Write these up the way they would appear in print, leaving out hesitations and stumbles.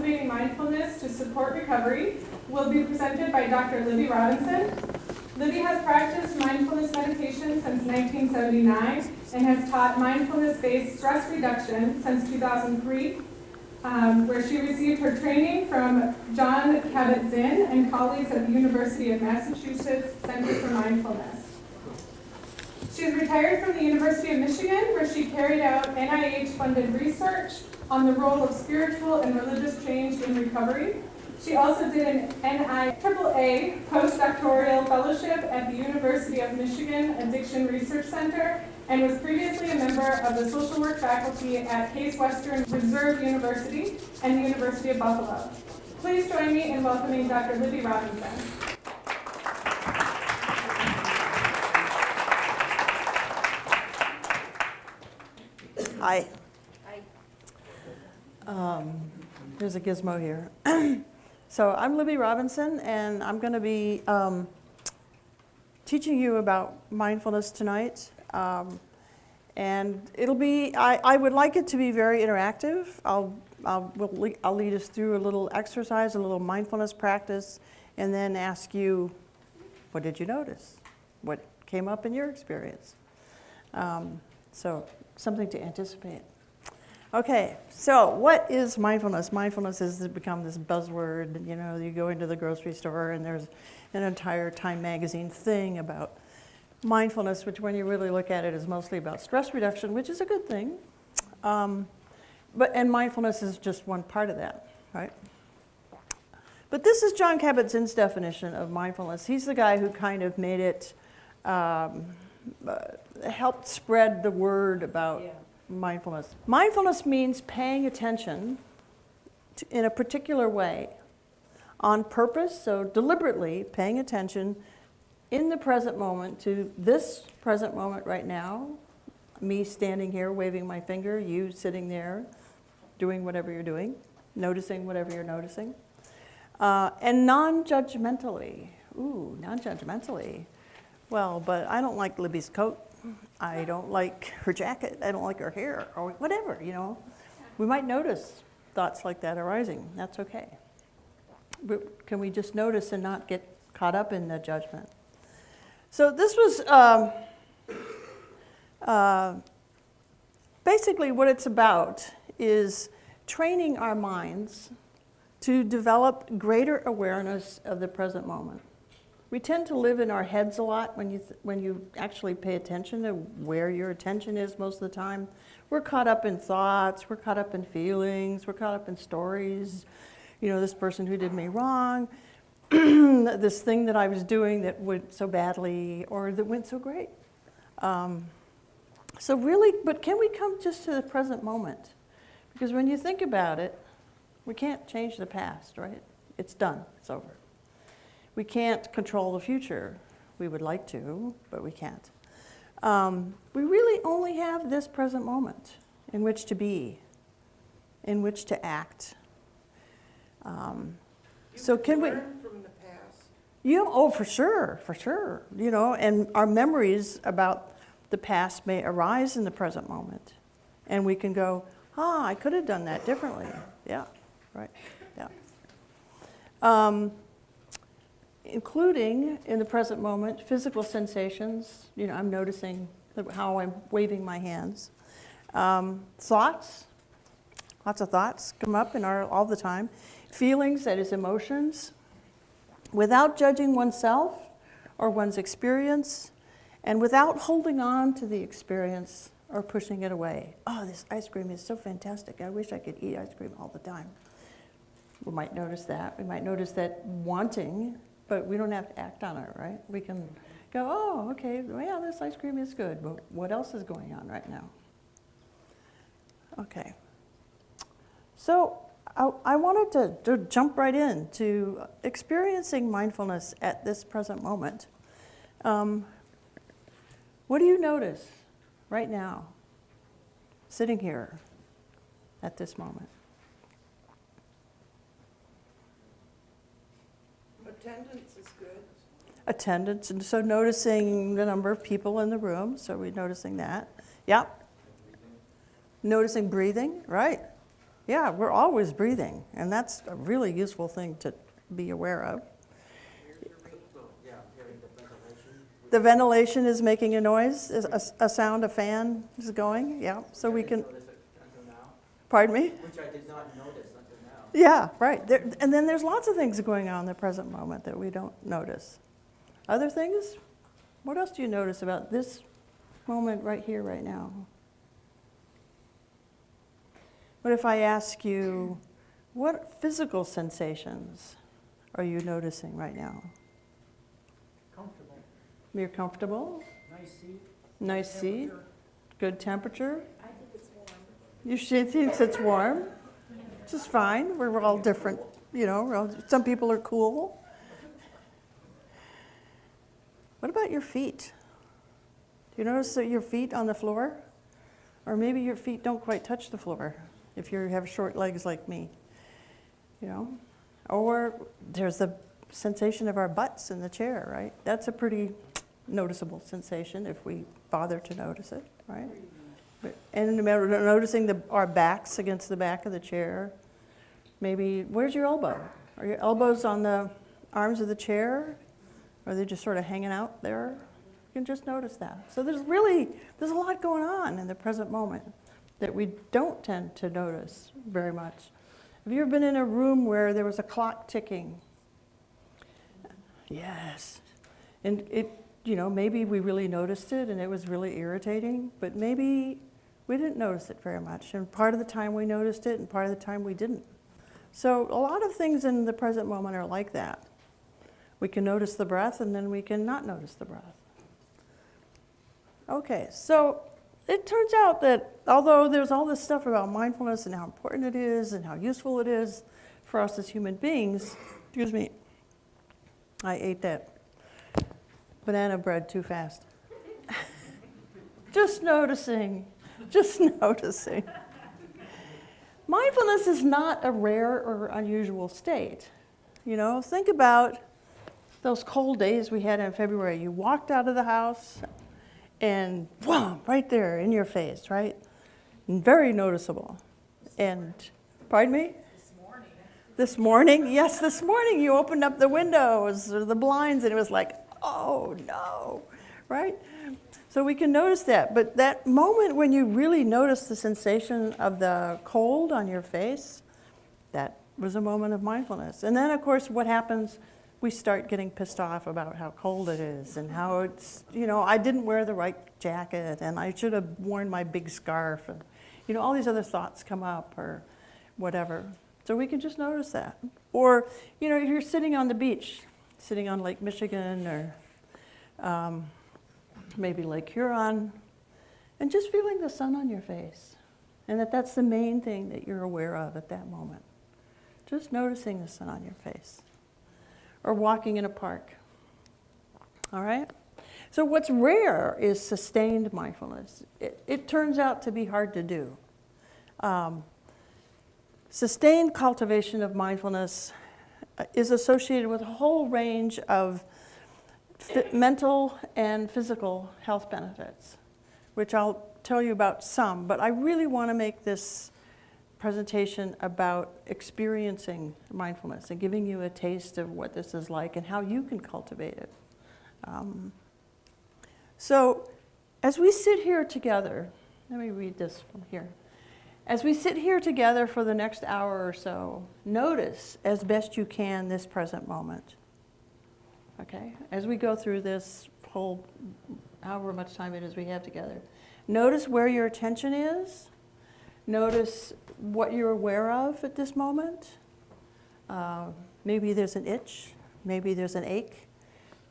Cultivating Mindfulness to Support Recovery will be presented by Dr. Libby Robinson. Libby has practiced mindfulness meditation since 1979 and has taught mindfulness-based stress reduction since 2003, where she received her training from Jon Kabat-Zinn and colleagues at the University of Massachusetts Center for Mindfulness. She is retired from the University of Michigan, where she carried out NIH-funded research on the role of spiritual and religious change in recovery. She also did an NIAAA post-doctoral fellowship at the University of Michigan Addiction Research Center and was previously a member of the social work faculty at Case Western Reserve University and the University of Buffalo. Please join me in welcoming Dr. Libby Robinson. Hi. There's a gizmo here. So I'm Libby Robinson, and I'm going to be teaching you about mindfulness tonight. And it'll be, I would like it to be very interactive. I'll lead us through a little exercise, a little mindfulness practice, and then ask you, what did you notice? What came up in your experience? So something to anticipate. Okay, so what is mindfulness? Mindfulness has become this buzzword. You know, you go into the grocery store and there's an entire Time magazine thing about mindfulness, which when you really look at it is mostly about stress reduction, which is a good thing. And mindfulness is just one part of that, right? But this is Jon Kabat-Zinn's definition of mindfulness. He's the guy who kind of made it, helped spread the word about mindfulness. Mindfulness means paying attention in a particular way, on purpose, so deliberately paying attention in the present moment to this present moment right now, me standing here waving my finger, you sitting there doing whatever you're doing, noticing whatever you're noticing, and non-judgmentally. Ooh, non-judgmentally. Well, but I don't like Libby's coat. I don't like her jacket. I don't like her hair, or whatever, you know. We might notice thoughts like that arising. That's okay. But can we just notice and not get caught up in the judgment? So this was basically what it's about is training our minds to develop greater awareness of the present moment. We tend to live in our heads a lot when you actually pay attention to where your attention is most of the time. We're caught up in thoughts, we're caught up in feelings, we're caught up in stories. You know, this person who did me wrong, this thing that I was doing that went so badly or that went so great. So really, but can we come just to the present moment? Because when you think about it, we can't change the past, right? It's done, it's over. We can't control the future. We would like to, but we can't. We really only have this present moment in which to be, in which to act. So can we learn from the past? Oh, for sure. You know, and our memories about the past may arise in the present moment. And we can go, I could have done that differently. Yeah, right, yeah. Including, in the present moment, physical sensations. You know, I'm noticing how I'm waving my hands. Thoughts, lots of thoughts come up all the time. Feelings, that is emotions, without judging oneself or one's experience, and without holding on to the experience or pushing it away. Oh, this ice cream is so fantastic. I wish I could eat ice cream all the time. We might notice that. We might notice that wanting, but we don't have to act on it, right? We can go, oh, okay, well, this ice cream is good, but what else is going on right now? Okay. So I wanted to jump right in to experiencing mindfulness at this present moment. What do you notice right now, sitting here at this moment? Attendance is good. Attendance, and so noticing the number of people in the room, so we're noticing that. Yep. Noticing breathing, right. Yeah, we're always breathing, and that's a really useful thing to be aware of. Yeah, hearing the ventilation. The ventilation is making a noise, a sound, a fan is going, yeah, so we can, Notice it until now, pardon me? which I did not notice until now. Yeah, right. And then there's lots of things going on in the present moment that we don't notice. Other things? What else do you notice about this moment right here, right now? What if I ask you, what physical sensations are you noticing right now? Comfortable, You're comfortable? nice seat. Nice seat? Good temperature? I think it's warm. You should think it's warm, which is fine. We're all different, you know. Some people are cool. What about your feet? Do you notice that your feet on the floor? Or maybe your feet don't quite touch the floor if you have short legs like me, you know? Or there's the sensation of our butts in the chair, right? That's a pretty noticeable sensation if we bother to notice it, right? And noticing our backs against the back of the chair. Maybe, where's your elbow? Are your elbows on the arms of the chair? Or are they just sort of hanging out there? You can just notice that. So there's a lot going on in the present moment that we don't tend to notice very much. Have you ever been in a room where there was a clock ticking? Yes. And maybe we really noticed it and it was really irritating, but maybe we didn't notice it very much. And part of the time we noticed it and part of the time we didn't. So a lot of things in the present moment are like that. We can notice the breath and then we can not notice the breath. Okay, so it turns out that although there's all this stuff about mindfulness and how important it is and how useful it is for us as human beings, excuse me, I ate that banana bread too fast. Just noticing. Mindfulness is not a rare or unusual state. You know, think about those cold days we had in February. You walked out of the house and wham, right there in your face, right? And very noticeable. And, pardon me? This morning? Yes, this morning you opened up the windows or the blinds and it was like, oh no, right? So we can notice that. But that moment when you really notice the sensation of the cold on your face, that was a moment of mindfulness. And then, of course, what happens? We start getting pissed off about how cold it is and how it's, I didn't wear the right jacket and I should have worn my big scarf. And, all these other thoughts come up or whatever. So we can just notice that. Or, if you're sitting on the beach, sitting on Lake Michigan or maybe Lake Huron, and just feeling the sun on your face. And that's the main thing that you're aware of at that moment. Just noticing the sun on your face. Or walking in a park. All right? So what's rare is sustained mindfulness. It turns out to be hard to do. Sustained cultivation of mindfulness is associated with a whole range of mental and physical health benefits, which I'll tell you about some, but I really want to make this presentation about experiencing mindfulness and giving you a taste of what this is like and how you can cultivate it. So as we sit here together, let me read this from here. As we sit here together for the next hour or so, notice as best you can this present moment. Okay? As we go through this whole, however much time it is we have together, notice where your attention is. Notice what you're aware of at this moment. Maybe there's an itch. Maybe there's an ache.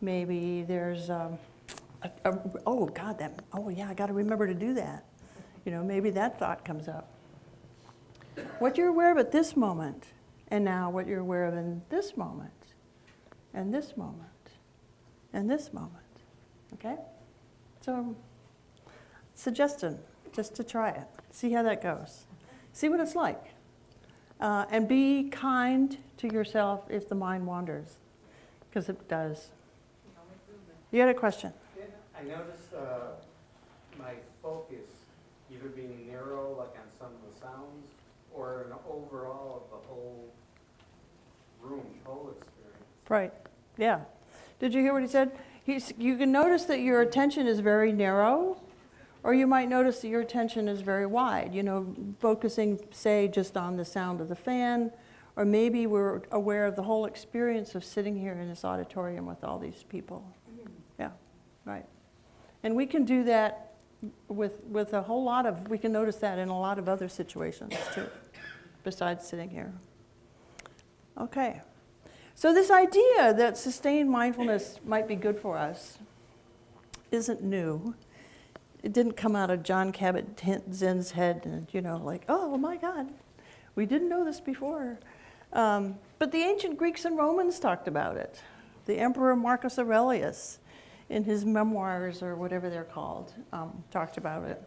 Maybe there's I got to remember to do that. Maybe that thought comes up. What you're aware of at this moment, and now what you're aware of in this moment, and this moment, and this moment. Okay? So, suggestion, just to try it. See how that goes. See what it's like. And be kind to yourself if the mind wanders, because it does. You had a question? Yeah, I noticed my focus either being narrow, like on some of the sounds, or an overall of the whole room, whole experience. Right, yeah. Did you hear what he said? You can notice that your attention is very narrow, or you might notice that your attention is very wide, you know, focusing, say, just on the sound of the fan, or maybe we're aware of the whole experience of sitting here in this auditorium with all these people. Yeah, right. And we can do that with a whole lot of, we can notice that in a lot of other situations too, besides sitting here. Okay. So this idea that sustained mindfulness might be good for us isn't new. It didn't come out of Jon Kabat-Zinn's head and, you know, like, oh my God, we didn't know this before. But the ancient Greeks and Romans talked about it. The Emperor Marcus Aurelius, in his memoirs or whatever they're called, talked about it.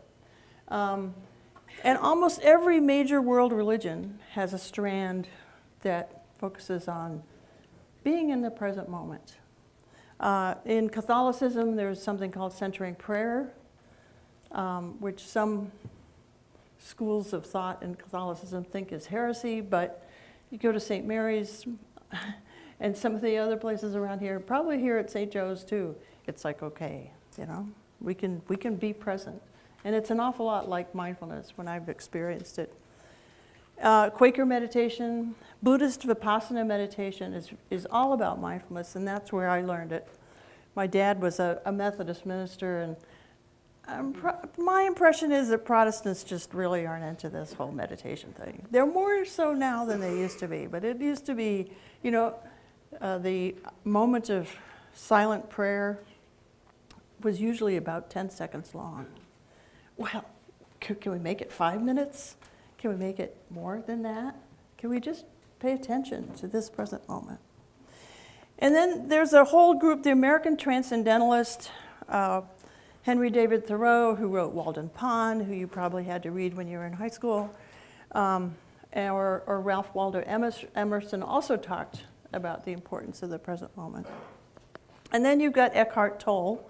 And almost every major world religion has a strand that focuses on being in the present moment. In Catholicism, there's something called centering prayer, which some schools of thought in Catholicism think is heresy, but you go to St. Mary's and some of the other places around here, probably here at St. Joe's too, it's like, okay, you know, we can be present. And it's an awful lot like mindfulness when I've experienced it. Quaker meditation, Buddhist Vipassana meditation is all about mindfulness, and that's where I learned it. My dad was a Methodist minister, and my impression is that Protestants just really aren't into this whole meditation thing. They're more so now than they used to be, but it used to be, you know, the moment of silent prayer was usually about 10 seconds long. Well, can we make it 5 minutes? Can we make it more than that? Can we just pay attention to this present moment? And then there's a whole group, the American Transcendentalist, Henry David Thoreau, who wrote Walden Pond, who you probably had to read when you were in high school, or Ralph Waldo Emerson also talked about the importance of the present moment. And then you've got Eckhart Tolle,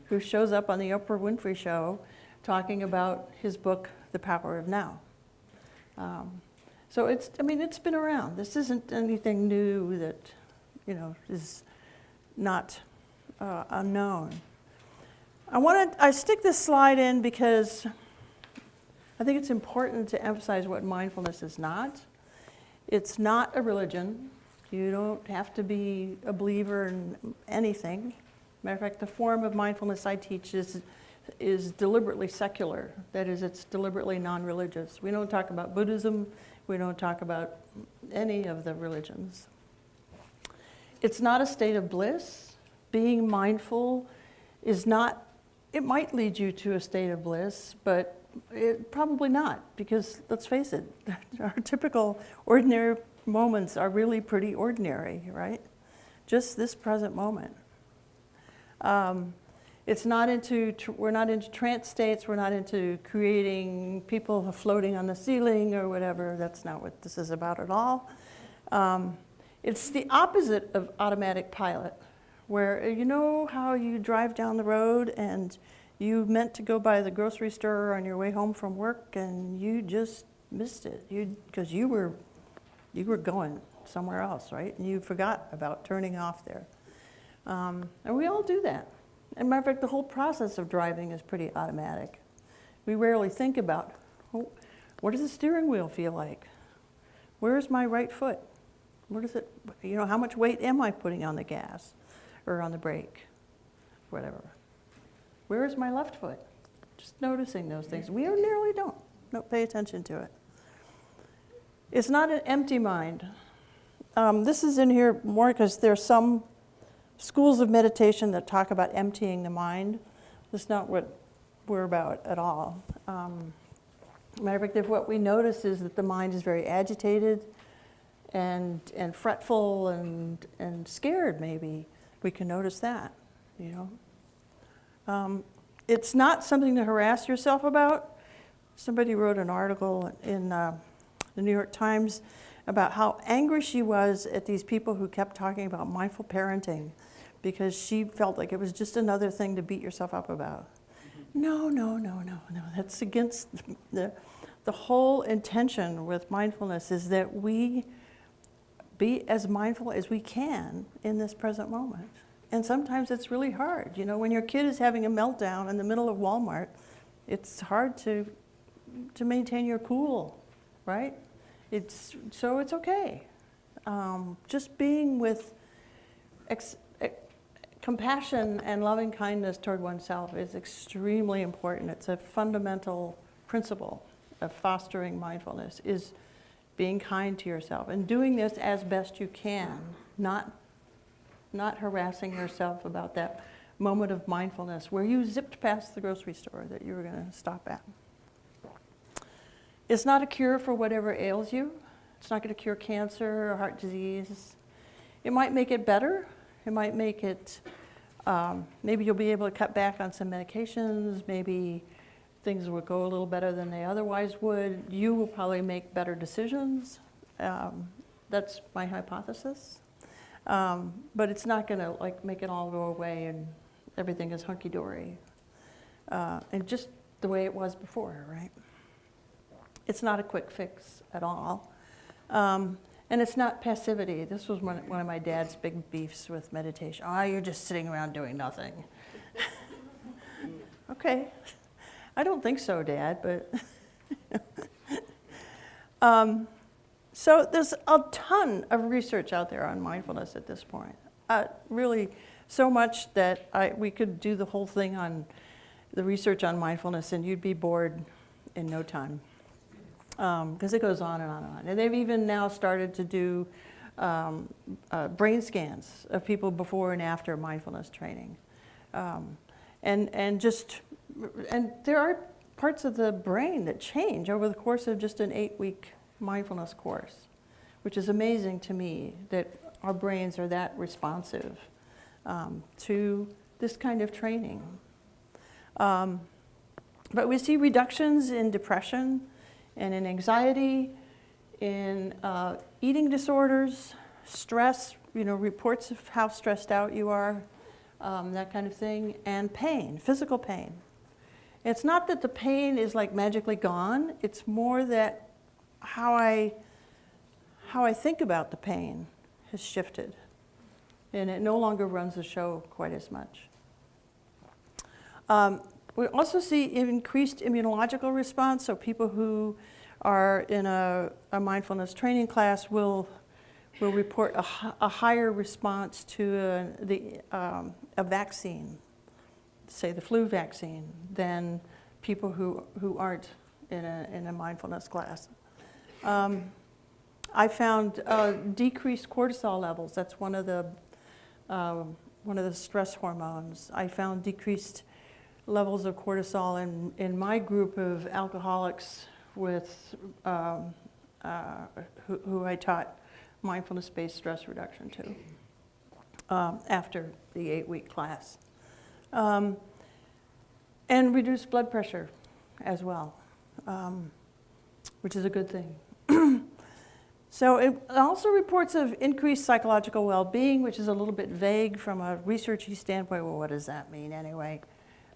who shows up on the Oprah Winfrey Show talking about his book, The Power of Now. So it's been around. This isn't anything new that, you know, is not unknown. I stick this slide in because I think it's important to emphasize what mindfulness is not. It's not a religion. You don't have to be a believer in anything. Matter of fact, the form of mindfulness I teach is deliberately secular. That is, it's deliberately non-religious. We don't talk about Buddhism. We don't talk about any of the religions. It's not a state of bliss. Being mindful is not, it might lead you to a state of bliss, but probably not, because let's face it, our typical ordinary moments are really pretty ordinary, right? Just this present moment. It's not we're not into trance states, we're not into creating people floating on the ceiling or whatever. That's not what this is about at all. It's the opposite of automatic pilot, where you know how you drive down the road and you meant to go by the grocery store on your way home from work and you just missed it because you were going somewhere else, right? And you forgot about turning off there. And we all do that. As a matter of fact, the whole process of driving is pretty automatic. We rarely think about, what does the steering wheel feel like? Where's my right foot? What is it, you know, how much weight am I putting on the gas or on the brake, whatever? Where is my left foot? Just noticing those things. We ordinarily don't pay attention to it. It's not an empty mind. This is in here more because there's some schools of meditation that talk about emptying the mind. That's not what we're about at all. Matter of fact, what we notice is that the mind is very agitated and fretful and scared, maybe. We can notice that, you know. It's not something to harass yourself about. Somebody wrote an article in the New York Times about how angry she was at these people who kept talking about mindful parenting because she felt like it was just another thing to beat yourself up about. No. That's against the the whole intention with mindfulness is that we be as mindful as we can in this present moment. And sometimes it's really hard. You know, when your kid is having a meltdown in the middle of Walmart, it's hard to maintain your cool, right? So it's okay. Just being with compassion and loving kindness toward oneself is extremely important. It's a fundamental principle of fostering mindfulness, is being kind to yourself and doing this as best you can, not harassing yourself about that moment of mindfulness where you zipped past the grocery store that you were going to stop at. It's not a cure for whatever ails you. It's not going to cure cancer or heart disease. It might make it better. It might make it, maybe you'll be able to cut back on some medications. Maybe things will go a little better than they otherwise would. You will probably make better decisions. That's my hypothesis. But it's not going to like make it all go away and everything is hunky-dory. And just the way it was before, right? It's not a quick fix at all. And it's not passivity. This was one of my dad's big beefs with meditation. Oh, you're just sitting around doing nothing. Okay. I don't think so, Dad, but... So there's a ton of research out there on mindfulness at this point. Really, so much that we could do the whole thing on the research on mindfulness and you'd be bored in no time. Because it goes on and on and on. And they've even now started to do brain scans of people before and after mindfulness training. And there are parts of the brain that change over the course of just an 8-week mindfulness course, which is amazing to me that our brains are that responsive to this kind of training. But we see reductions in depression and in anxiety, in eating disorders, stress, reports of how stressed out you are, that kind of thing, and pain, physical pain. It's not that the pain is like magically gone, it's more that how I think about the pain has shifted, and it no longer runs the show quite as much. We also see increased immunological response, so people who are in a mindfulness training class will report a higher response to a vaccine, say the flu vaccine, than people who aren't in a mindfulness class. I found decreased cortisol levels. That's one of the stress hormones. I found decreased levels of cortisol in my group of alcoholics with who I taught mindfulness-based stress reduction to after the 8-week class. And reduced blood pressure as well, which is a good thing. So it also reports of increased psychological well-being, which is a little bit vague from a researchy standpoint. Well, what does that mean anyway?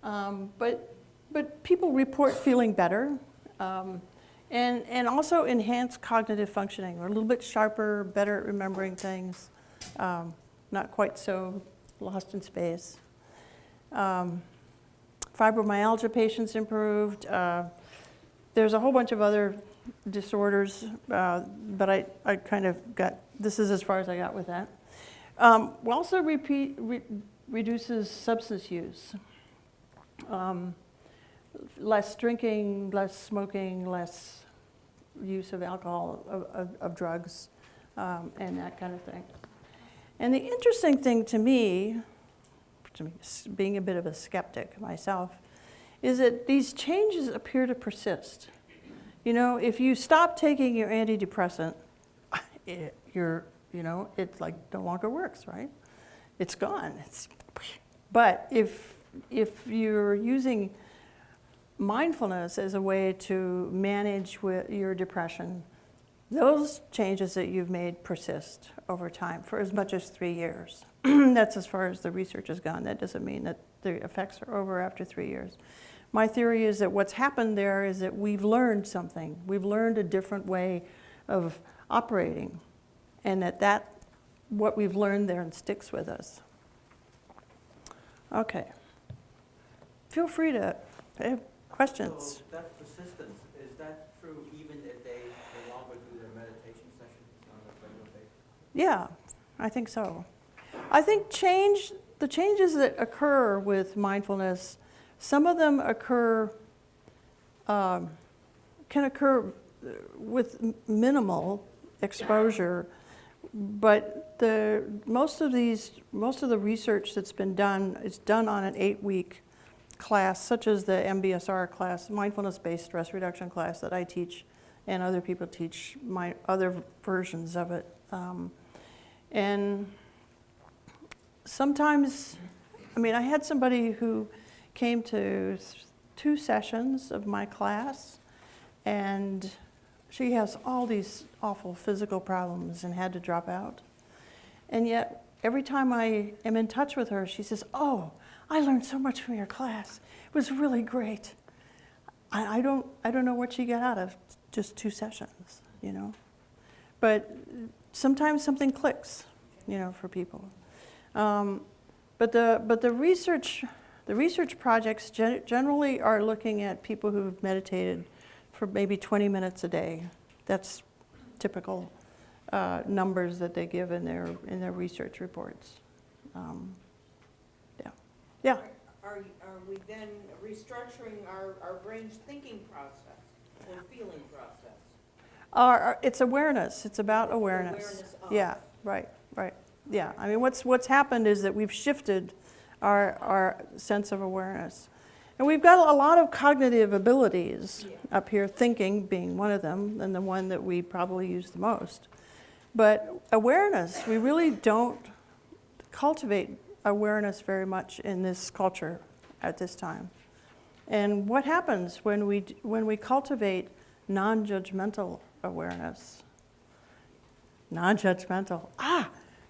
But people report feeling better, and also enhanced cognitive functioning. We're a little bit sharper, better at remembering things, not quite so lost in space. Fibromyalgia patients improved. There's a whole bunch of other disorders, but I kind of got, this is as far as I got with that. Also reduces substance use. Less drinking, less smoking, less use of alcohol, of drugs, and that kind of thing. And the interesting thing to me, being a bit of a skeptic myself, is that these changes appear to persist. If you stop taking your antidepressant, it's like no longer works, right? It's gone. But if you're using mindfulness as a way to manage with your depression, those changes that you've made persist over time for as much as 3 years. That's as far as the research has gone. That doesn't mean that the effects are over after 3 years. My theory is that what's happened there is that we've learned something. We've learned a different way of operating, and that what we've learned there sticks with us. Okay. Feel free to have questions. So that persistence, is that true even if they no longer do their meditation sessions on a regular basis? Yeah, I think so. I think the changes that occur with mindfulness, some of them can occur with minimal exposure, but most of the research that's been done is done on an 8-week class, such as the MBSR class, Mindfulness-Based Stress Reduction class that I teach, and other people teach my other versions of it. And sometimes, I had somebody who came to 2 sessions of my class, and she has all these awful physical problems and had to drop out. And yet, every time I am in touch with her, she says, "Oh, I learned so much from your class. It was really great." I don't know what she got out of just 2 sessions, But sometimes something clicks, for people. But the research projects generally are looking at people who've meditated for maybe 20 minutes a day. That's typical numbers that they give in their research reports. Yeah. Are we then restructuring our brain's thinking process or feeling process? It's awareness. It's about awareness. Awareness of. Yeah. Right. Yeah. What's happened is that we've shifted our sense of awareness. And we've got a lot of cognitive abilities up here, thinking being one of them, and the one that we probably use the most. But awareness, we really don't cultivate awareness very much in this culture at this time. And what happens when we cultivate non-judgmental awareness? Non-judgmental.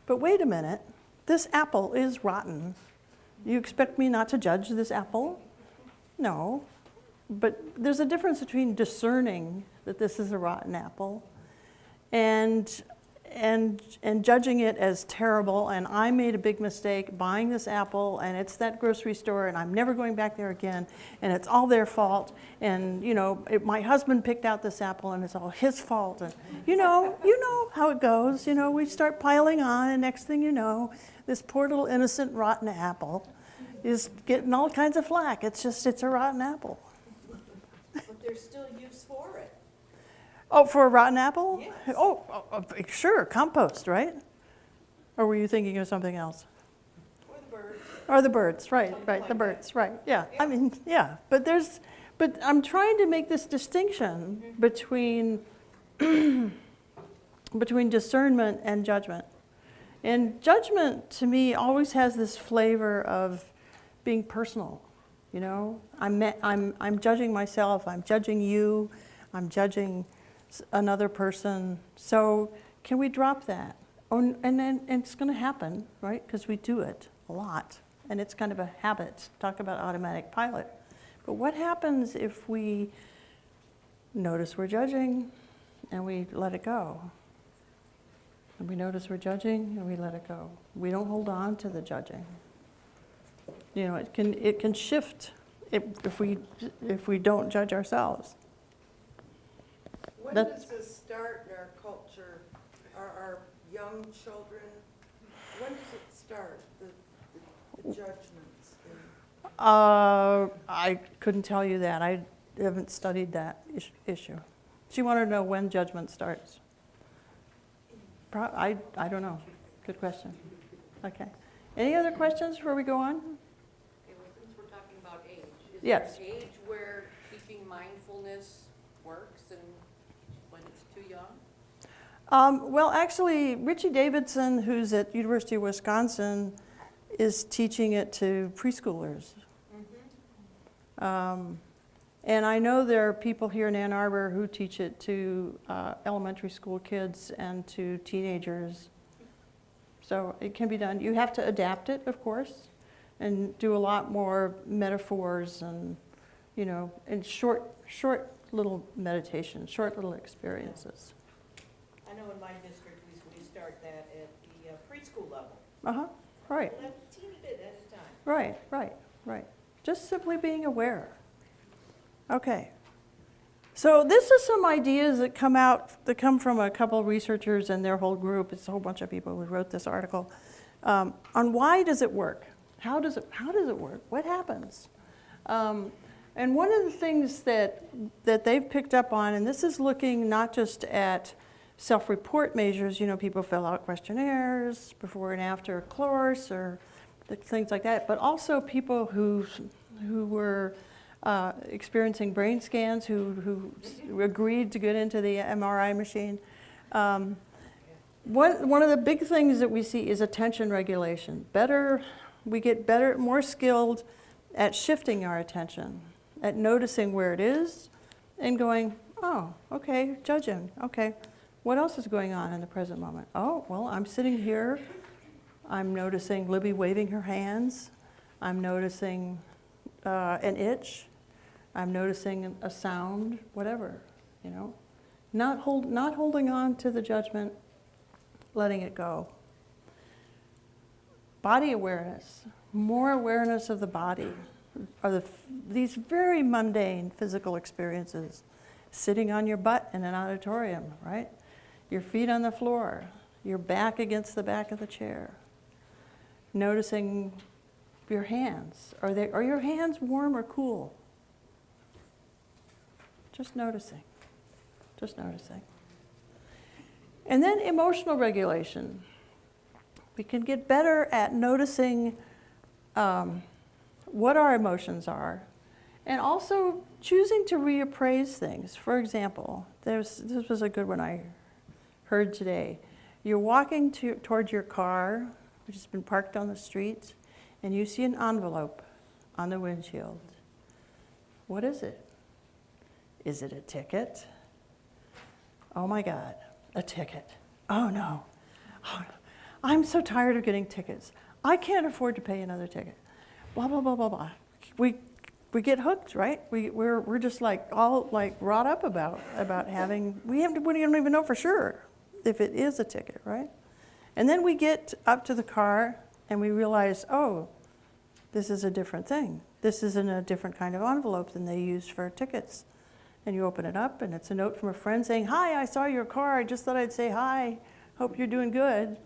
But wait a minute. This apple is rotten. You expect me not to judge this apple? No. But there's a difference between discerning that this is a rotten apple and judging it as terrible, and I made a big mistake buying this apple, and it's that grocery store, and I'm never going back there again, and it's all their fault, and my husband picked out this apple, and it's all his fault, and you know how it goes. We start piling on, and next thing you know, this poor little innocent rotten apple is getting all kinds of flack. It's a rotten apple. But there's still use for it. Oh, for a rotten apple? Yes. Oh, sure, compost, right? Or were you thinking of something else? Or the birds. Or the birds, right, Something right, like the birds, right, yeah. Yeah. Yeah, but I'm trying to make this distinction between discernment and judgment. And judgment, to me, always has this flavor of being personal, I'm judging myself, I'm judging you, I'm judging another person. So can we drop that? And it's going to happen, right? Because we do it a lot, and it's kind of a habit. Talk about automatic pilot. But what happens if we notice we're judging and we let it go? And we notice we're judging and we let it go. We don't hold on to the judging. It can shift if we don't judge ourselves. When That- does this start in our culture? Our young children, when does it start, the judgments? I couldn't tell you that. I haven't studied that issue. She wanted to know when judgment starts. I don't know. Good question. Okay. Any other questions before we go on? Okay, well, since we're talking about age, is Yes. there an age where teaching mindfulness works and when it's too young? Well, actually, Richie Davidson, who's at University of Wisconsin, is teaching it to preschoolers. And I know there are people here in Ann Arbor who teach it to elementary school kids and to teenagers. So it can be done. You have to adapt it, of course, and do a lot more metaphors and you know, in short little meditations, short little experiences. I know in my district, we start that at the preschool level. Uh-huh, right, A teeny bit at a time. right. Just simply being aware. Okay. So this is some ideas that come from a couple of researchers and their whole group. It's a whole bunch of people who wrote this article on why does it work? How does it work? What happens? And one of the things that they've picked up on, and this is looking not just at self-report measures, you know, people fill out questionnaires before and after a course or things like that, but also people who were experiencing brain scans, who agreed to get into the MRI machine. One of the big things that we see is attention regulation. We get better, more skilled at shifting our attention, at noticing where it is and going, oh, okay, judging, okay. What else is going on in the present moment? Oh, well, I'm sitting here. I'm noticing Libby waving her hands. I'm noticing an itch. I'm noticing a sound, whatever, you know. Not holding on to the judgment, letting it go. Body awareness, more awareness of the body, are these very mundane physical experiences. Sitting on your butt in an auditorium, right? Your feet on the floor, your back against the back of the chair. Noticing your hands. Are your hands warm or cool? Just noticing. And then emotional regulation. We can get better at noticing what our emotions are and also choosing to reappraise things. For example, this was a good one I heard today. You're walking towards your car, which has been parked on the street, and you see an envelope on the windshield. What is it? Is it a ticket? Oh my God, a ticket. Oh no. I'm so tired of getting tickets. I can't afford to pay another ticket. Blah, blah, blah, blah, blah. We get hooked, right? We're just like all like wrought up about having, we don't even know for sure if it is a ticket, right? And then we get up to the car and we realize, oh, this is a different thing. This is in a different kind of envelope than they use for tickets. And you open it up and it's a note from a friend saying, hi, I saw your car. I just thought I'd say hi. Hope you're doing good.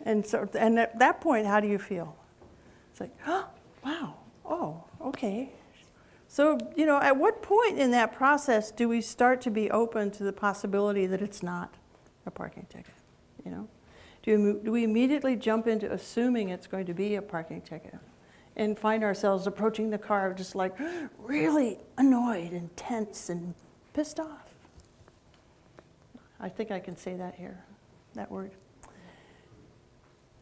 And at that point, how do you feel? It's like, oh, wow, oh, okay. So, you know, at what point in that process do we start to be open to the possibility that it's not a parking ticket, you know? Do we immediately jump into assuming it's going to be a parking ticket and find ourselves approaching the car just like really annoyed and tense and pissed off? I think I can say that here, that word.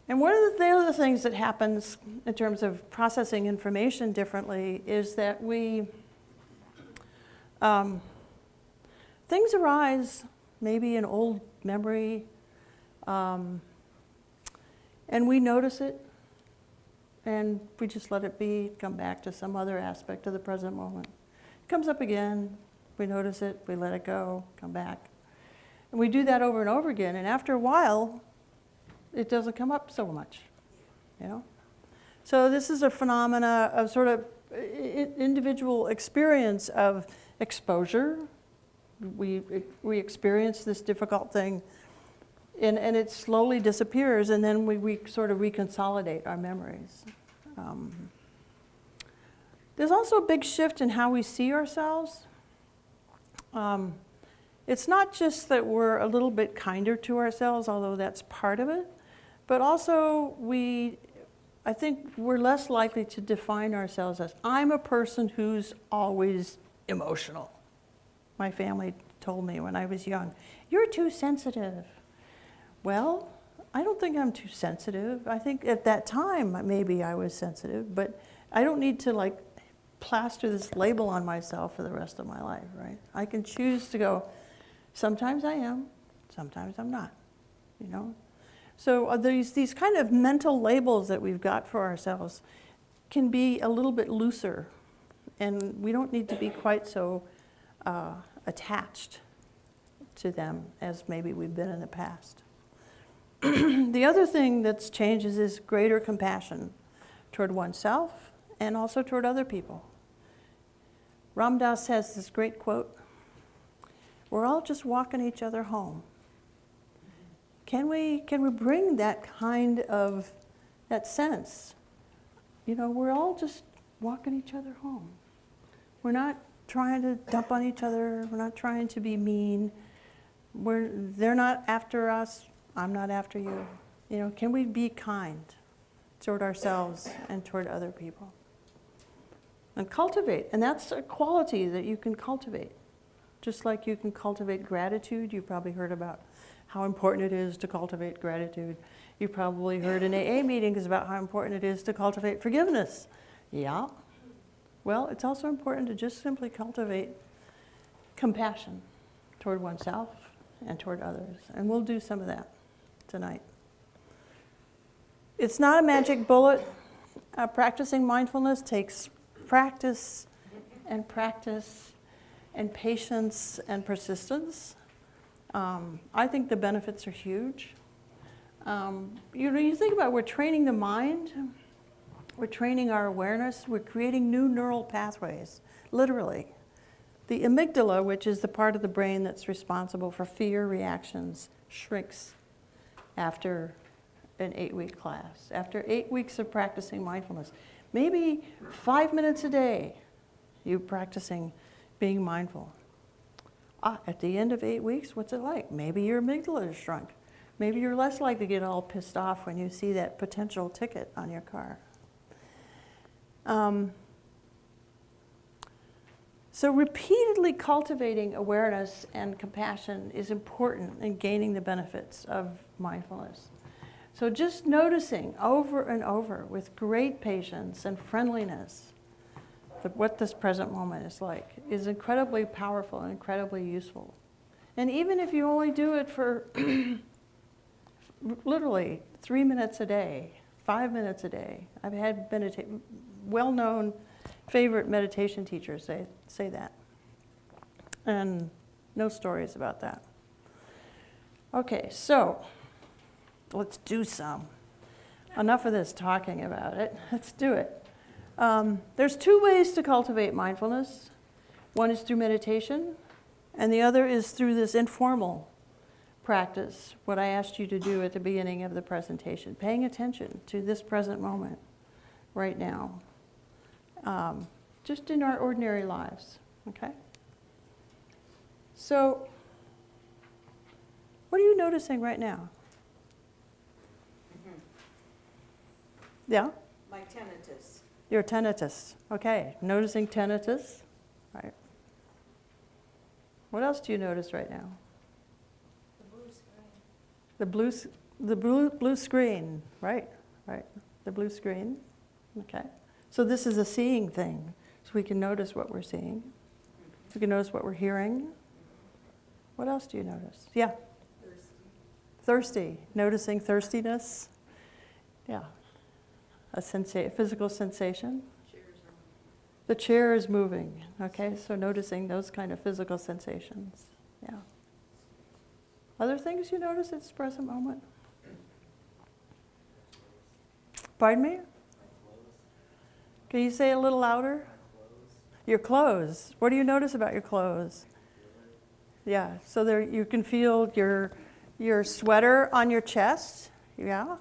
And one of the other things that happens in terms of processing information differently is that things arise, maybe an old memory, and we notice it, and we just let it be, come back to some other aspect of the present moment. It comes up again, we notice it, we let it go, come back. And we do that over and over again, and after a while, it doesn't come up so much, you know? So this is a phenomena of sort of individual experience of exposure. We experience this difficult thing, and it slowly disappears, and then we sort of reconsolidate our memories. There's also a big shift in how we see ourselves. It's not just that we're a little bit kinder to ourselves, although that's part of it, but also I think we're less likely to define ourselves as, I'm a person who's always emotional. My family told me when I was young, you're too sensitive. Well, I don't think I'm too sensitive. I think at that time, maybe I was sensitive, but I don't need to like plaster this label on myself for the rest of my life, right? I can choose to go, sometimes I am, sometimes I'm not, you know? So these kind of mental labels that we've got for ourselves can be a little bit looser And we don't need to be quite so attached to them as maybe we've been in the past. The other thing that's changed is greater compassion toward oneself and also toward other people. Ram Dass has this great quote, "We're all just walking each other home." Can we bring that kind of, that sense? You know, we're all just walking each other home. We're not trying to dump on each other. We're not trying to be mean. They're not after us. I'm not after you. You know, can we be kind toward ourselves and toward other people? And cultivate, and that's a quality that you can cultivate. Just like you can cultivate gratitude. You've probably heard about how important it is to cultivate gratitude. You probably heard in AA meetings about how important it is to cultivate forgiveness. Yeah. Well, it's also important to just simply cultivate compassion toward oneself and toward others. And we'll do some of that tonight. It's not a magic bullet. Practicing mindfulness takes practice and patience and persistence. I think the benefits are huge. You think about it, we're training the mind, we're training our awareness, we're creating new neural pathways, literally. The amygdala, which is the part of the brain that's responsible for fear reactions, shrinks after an 8-week class, after 8 weeks of practicing mindfulness. Maybe 5 minutes a day, you're practicing being mindful. At the end of 8 weeks, what's it like? Maybe your amygdala is shrunk. Maybe you're less likely to get all pissed off when you see that potential ticket on your car. So repeatedly cultivating awareness and compassion is important in gaining the benefits of mindfulness. So just noticing over and over with great patience and friendliness what this present moment is like is incredibly powerful and incredibly useful. And even if you only do it for literally 3 minutes a day, 5 minutes a day. I've had well-known favorite meditation teachers say that. And no stories about that. Okay, so let's do some. Enough of this talking about it. Let's do it. There's 2 ways to cultivate mindfulness. One is through meditation, and the other is through this informal practice, what I asked you to do at the beginning of the presentation, paying attention to this present moment right now, just in our ordinary lives, okay? So, what are you noticing right now? Yeah? My tinnitus. Your tinnitus. Okay, noticing tinnitus. Right. What else do you notice right now? The blue screen. Right. The blue screen. Okay. So this is a seeing thing. So we can notice what we're seeing. We can notice what we're hearing. What else do you notice? Yeah. Thirsty. Noticing thirstiness. Yeah. A physical sensation. The chair is moving, okay? So noticing those kind of physical sensations, yeah. Other things you notice at this present moment? Pardon me? Can you say it a little louder? Your clothes. What do you notice about your clothes? Yeah, so there you can feel your sweater on your chest, yeah.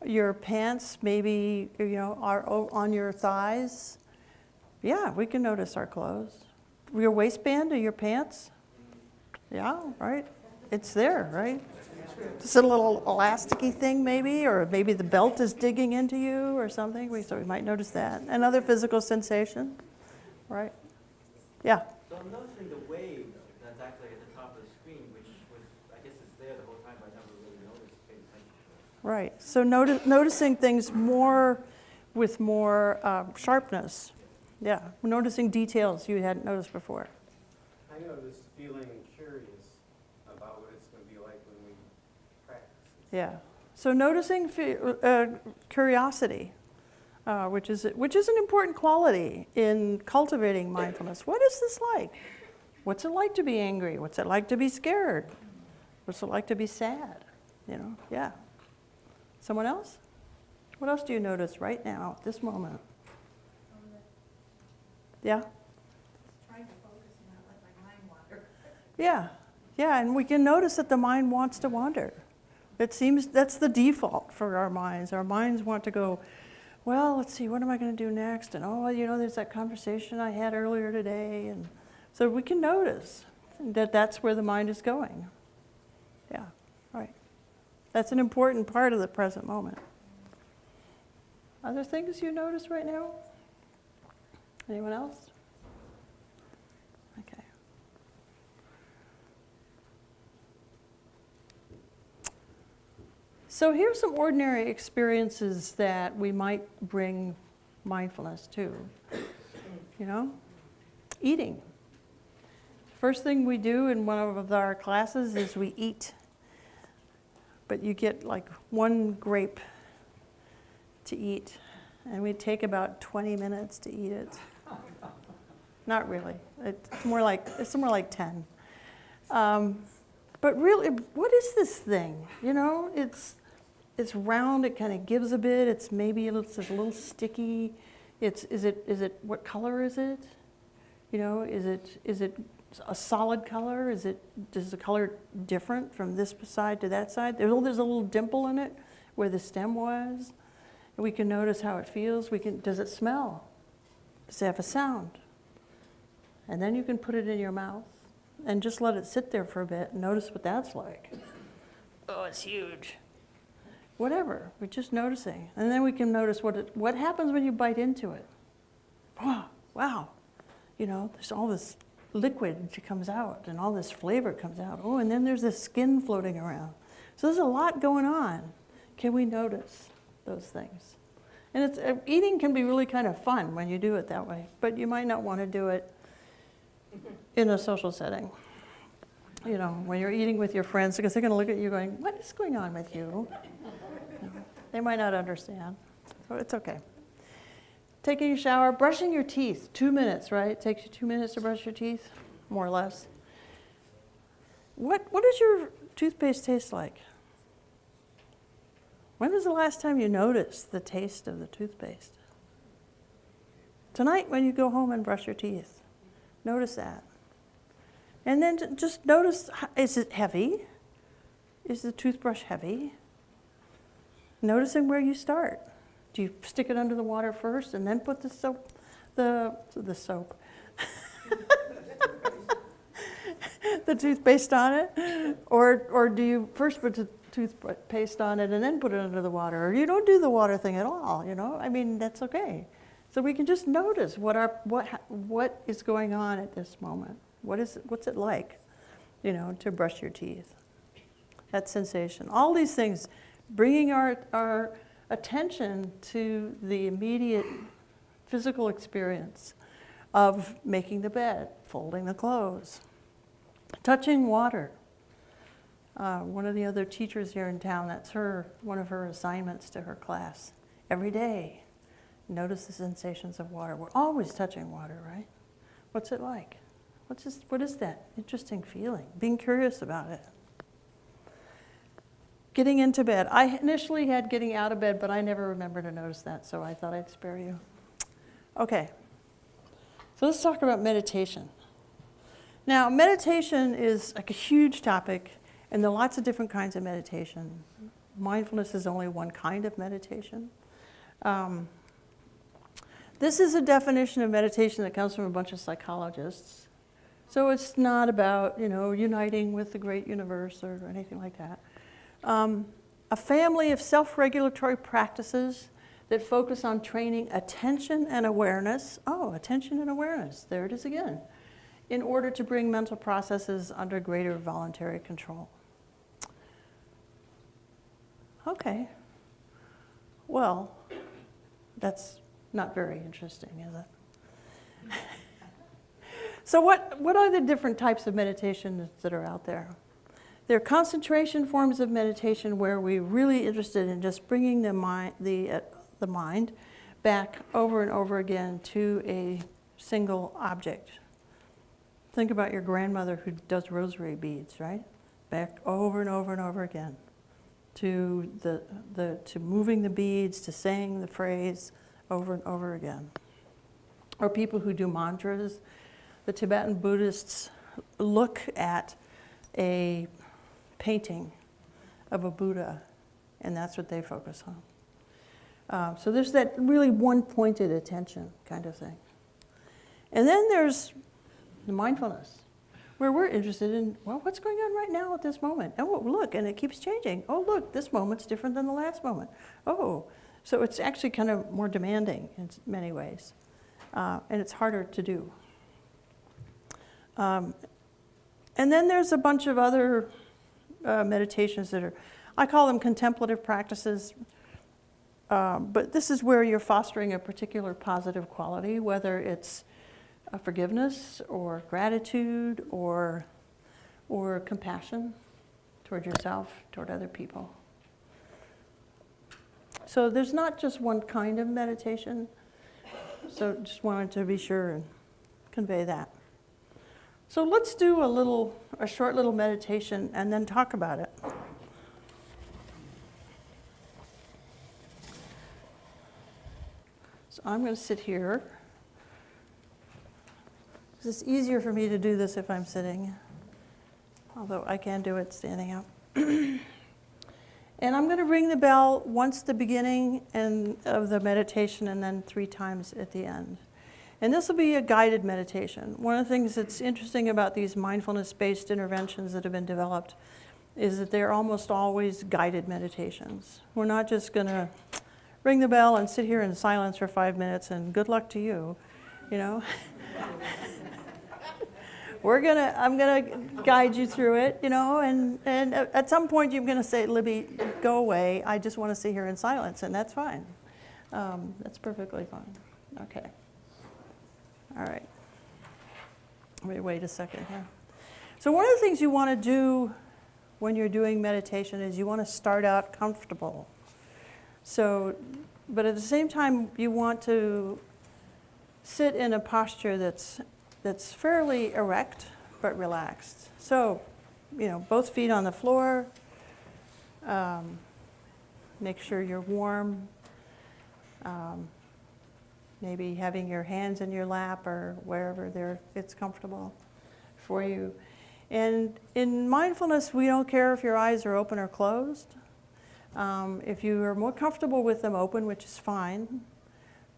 Your pants maybe, are on your thighs. Yeah, we can notice our clothes. Your waistband or your pants? Yeah, right. It's there, right? It's a little elasticy thing maybe, or maybe the belt is digging into you or something. So we might notice that. Another physical sensation, right? Yeah. So I'm noticing the wave that's actually at the top of the screen, which was, I guess it's there the whole time, but I never really noticed, paid attention to it. Right. So noticing things with more sharpness. Yeah, noticing details you hadn't noticed before. I noticed feeling curious about what it's going to be like when we practice. Yeah. So noticing curiosity which is an important quality in cultivating mindfulness. What is this like? What's it like to be angry? What's it like to be scared? What's it like to be sad? You know, yeah. Someone else? What else do you notice right now, at this moment? Yeah? Trying to focus and not let my mind wander. Yeah, and we can notice that the mind wants to wander. It seems that's the default for our minds. Our minds want to go, well, let's see, what am I going to do next? And oh, you know, there's that conversation I had earlier today. And so we can notice that that's where the mind is going. Yeah, right. That's an important part of the present moment. Other things you notice right now? Anyone else? Okay. So here's some ordinary experiences that we might bring mindfulness to. You know, eating. First thing we do in one of our classes is we eat. But you get like one grape to eat, and we take about 20 minutes to eat it. Not really. It's more like 10. But really, what is this thing? You know, it's round. It kind of gives a bit. It's maybe a little sticky. Is it what color is it? You know, is it a solid color? Is the color different from this side to that side? There's a little dimple in it where the stem was. And we can notice how it feels. Does it smell? Does it have a sound? And then you can put it in your mouth and just let it sit there for a bit and notice what that's like. Oh, it's huge. Whatever, we're just noticing. And then we can notice what happens when you bite into it. Wow, you know, there's all this liquid that comes out and all this flavor comes out. Oh, and then there's this skin floating around. So there's a lot going on. Can we notice those things? And eating can be really kind of fun when you do it that way, but you might not want to do it in a social setting. You know, when you're eating with your friends, because they're going to look at you going, what is going on with you? They might not understand, so it's okay. Taking a shower, brushing your teeth, 2 minutes, right? It takes you 2 minutes to brush your teeth, more or less. What does your toothpaste taste like? When was the last time you noticed the taste of the toothpaste? Tonight, when you go home and brush your teeth, notice that. And then just notice, is it heavy? Is the toothbrush heavy? Noticing where you start. Do you stick it under the water first and then put the soap, the toothpaste on it? Or do you first put the toothpaste on it and then put it under the water? Or you don't do the water thing at all, you know? I mean, that's okay. So we can just notice what is going on at this moment. What's it like, you know, to brush your teeth? That sensation. All these things, bringing our attention to the immediate physical experience of making the bed, folding the clothes, touching water. One of the other teachers here in town, that's one of her assignments to her class. Every day, notice the sensations of water. We're always touching water, right? What's it like? What is that interesting feeling? Being curious about it. Getting into bed. I initially had getting out of bed, but I never remember to notice that, so I thought I'd spare you. Okay, so let's talk about meditation. Now, meditation is like a huge topic, and there are lots of different kinds of meditation. Mindfulness is only one kind of meditation. This is a definition of meditation that comes from a bunch of psychologists. So it's not about, you know, uniting with the great universe or anything like that. A family of self-regulatory practices that focus on training attention and awareness. Oh, attention and awareness, there it is again. In order to bring mental processes under greater voluntary control. Okay, well, that's not very interesting, is it? So what are the different types of meditations that are out there? There are concentration forms of meditation where we're really interested in just bringing the mind back over and over again to a single object. Think about your grandmother who does rosary beads, right? Back over and over and over again to to moving the beads, to saying the phrase over and over again. Or people who do mantras. The Tibetan Buddhists look at a painting of a Buddha, and that's what they focus on. So there's that really one-pointed attention kind of thing. And then there's the mindfulness, where we're interested in, well, what's going on right now at this moment? Oh, look, and it keeps changing. Oh, look, this moment's different than the last moment. Oh, so it's actually kind of more demanding in many ways, and it's harder to do. And then there's a bunch of other meditations that are, I call them contemplative practices, but this is where you're fostering a particular positive quality, whether it's forgiveness or gratitude or compassion toward yourself, toward other people. So there's not just one kind of meditation, so just wanted to be sure and convey that. So let's do a short little meditation and then talk about it. So I'm going to sit here. It's easier for me to do this if I'm sitting, although I can do it standing up. And I'm going to ring the bell once at the beginning of the meditation and then 3 times at the end. And this will be a guided meditation. One of the things that's interesting about these mindfulness-based interventions that have been developed is that they're almost always guided meditations. We're not just going to ring the bell and sit here in silence for 5 minutes and good luck to you, you know. I'm gonna guide you through it, you know, and at some point you're gonna say, Libby, go away, I just want to sit here in silence, and that's fine. That's perfectly fine. Okay. All right. Wait a second here. So one of the things you want to do when you're doing meditation is you want to start out comfortable. So, but at the same time, you want to sit in a posture that's fairly erect but relaxed. So, you know, both feet on the floor. Make sure you're warm. Maybe having your hands in your lap or wherever it's comfortable for you. And in mindfulness, we don't care if your eyes are open or closed. If you are more comfortable with them open, which is fine,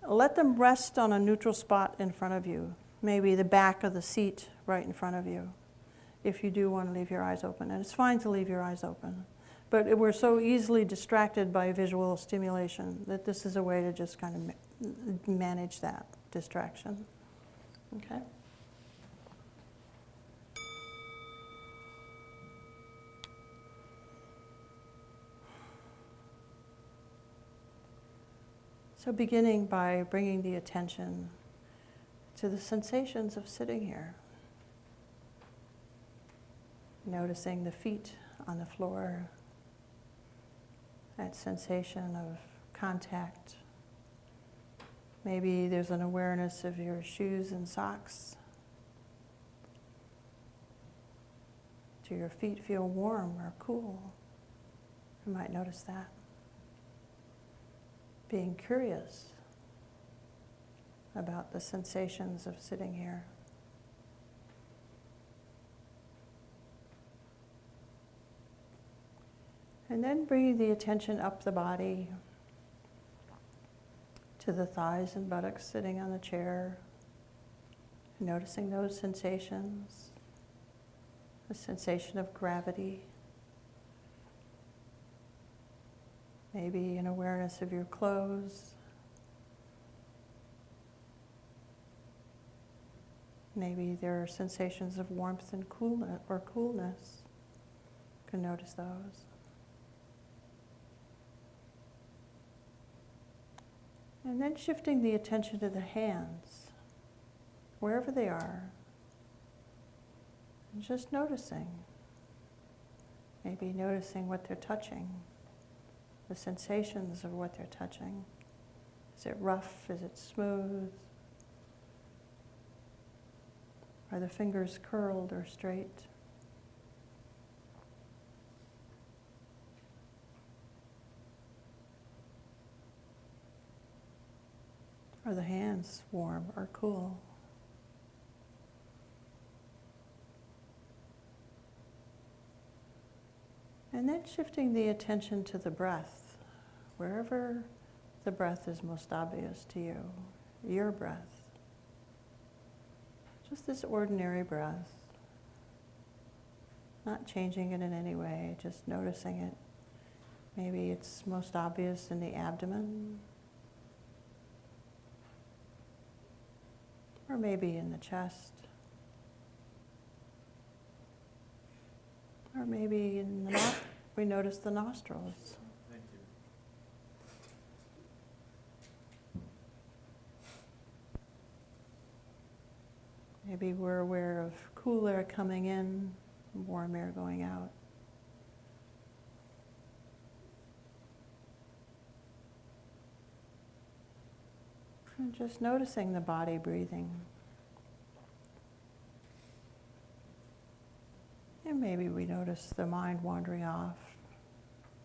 let them rest on a neutral spot in front of you. Maybe the back of the seat right in front of you, if you do want to leave your eyes open. And it's fine to leave your eyes open. But we're so easily distracted by visual stimulation that this is a way to just kind of manage that distraction. Okay? So beginning by bringing the attention to the sensations of sitting here. Noticing the feet on the floor, that sensation of contact. Maybe there's an awareness of your shoes and socks. Do your feet feel warm or cool? You might notice that. Being curious about the sensations of sitting here. And then bringing the attention up the body to the thighs and buttocks sitting on the chair, noticing those sensations, the sensation of gravity, maybe an awareness of your clothes, maybe there are sensations of warmth and coolness. You can notice those. And then shifting the attention to the hands, wherever they are, and just noticing. Maybe noticing what they're touching, the sensations of what they're touching. Is it rough? Is it smooth? Are the fingers curled or straight? Are the hands warm or cool? And then shifting the attention to the breath, wherever the breath is most obvious to you, your breath. Just this ordinary breath, not changing it in any way, just noticing it. Maybe it's most obvious in the abdomen, or maybe in the chest, or maybe in the we notice the nostrils. Thank you. Maybe we're aware of cool air coming in, warm air going out. And just noticing the body breathing. And maybe we notice the mind wandering off.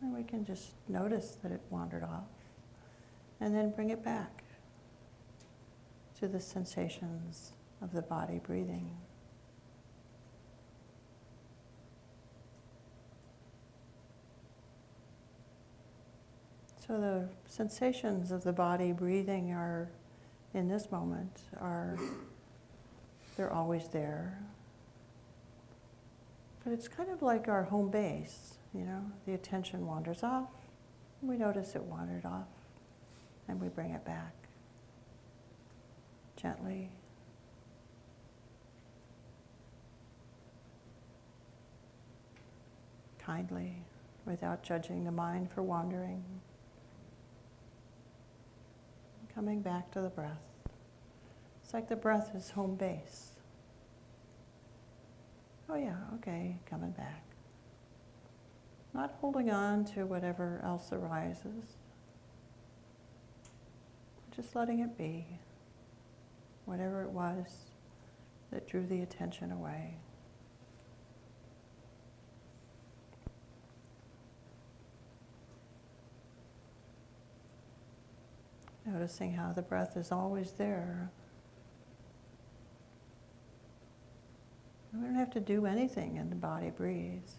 And we can just notice that it wandered off. And then bring it back to the sensations of the body breathing. So the sensations of the body breathing are, in this moment, they're always there. But it's kind of like our home base, you know, the attention wanders off, we notice it wandered off, and we bring it back gently. Kindly, without judging the mind for wandering. Coming back to the breath. It's like the breath is home base. Oh yeah, okay, coming back. Not holding on to whatever else arises. Just letting it be. Whatever it was that drew the attention away. Noticing how the breath is always there. We don't have to do anything and the body breathes.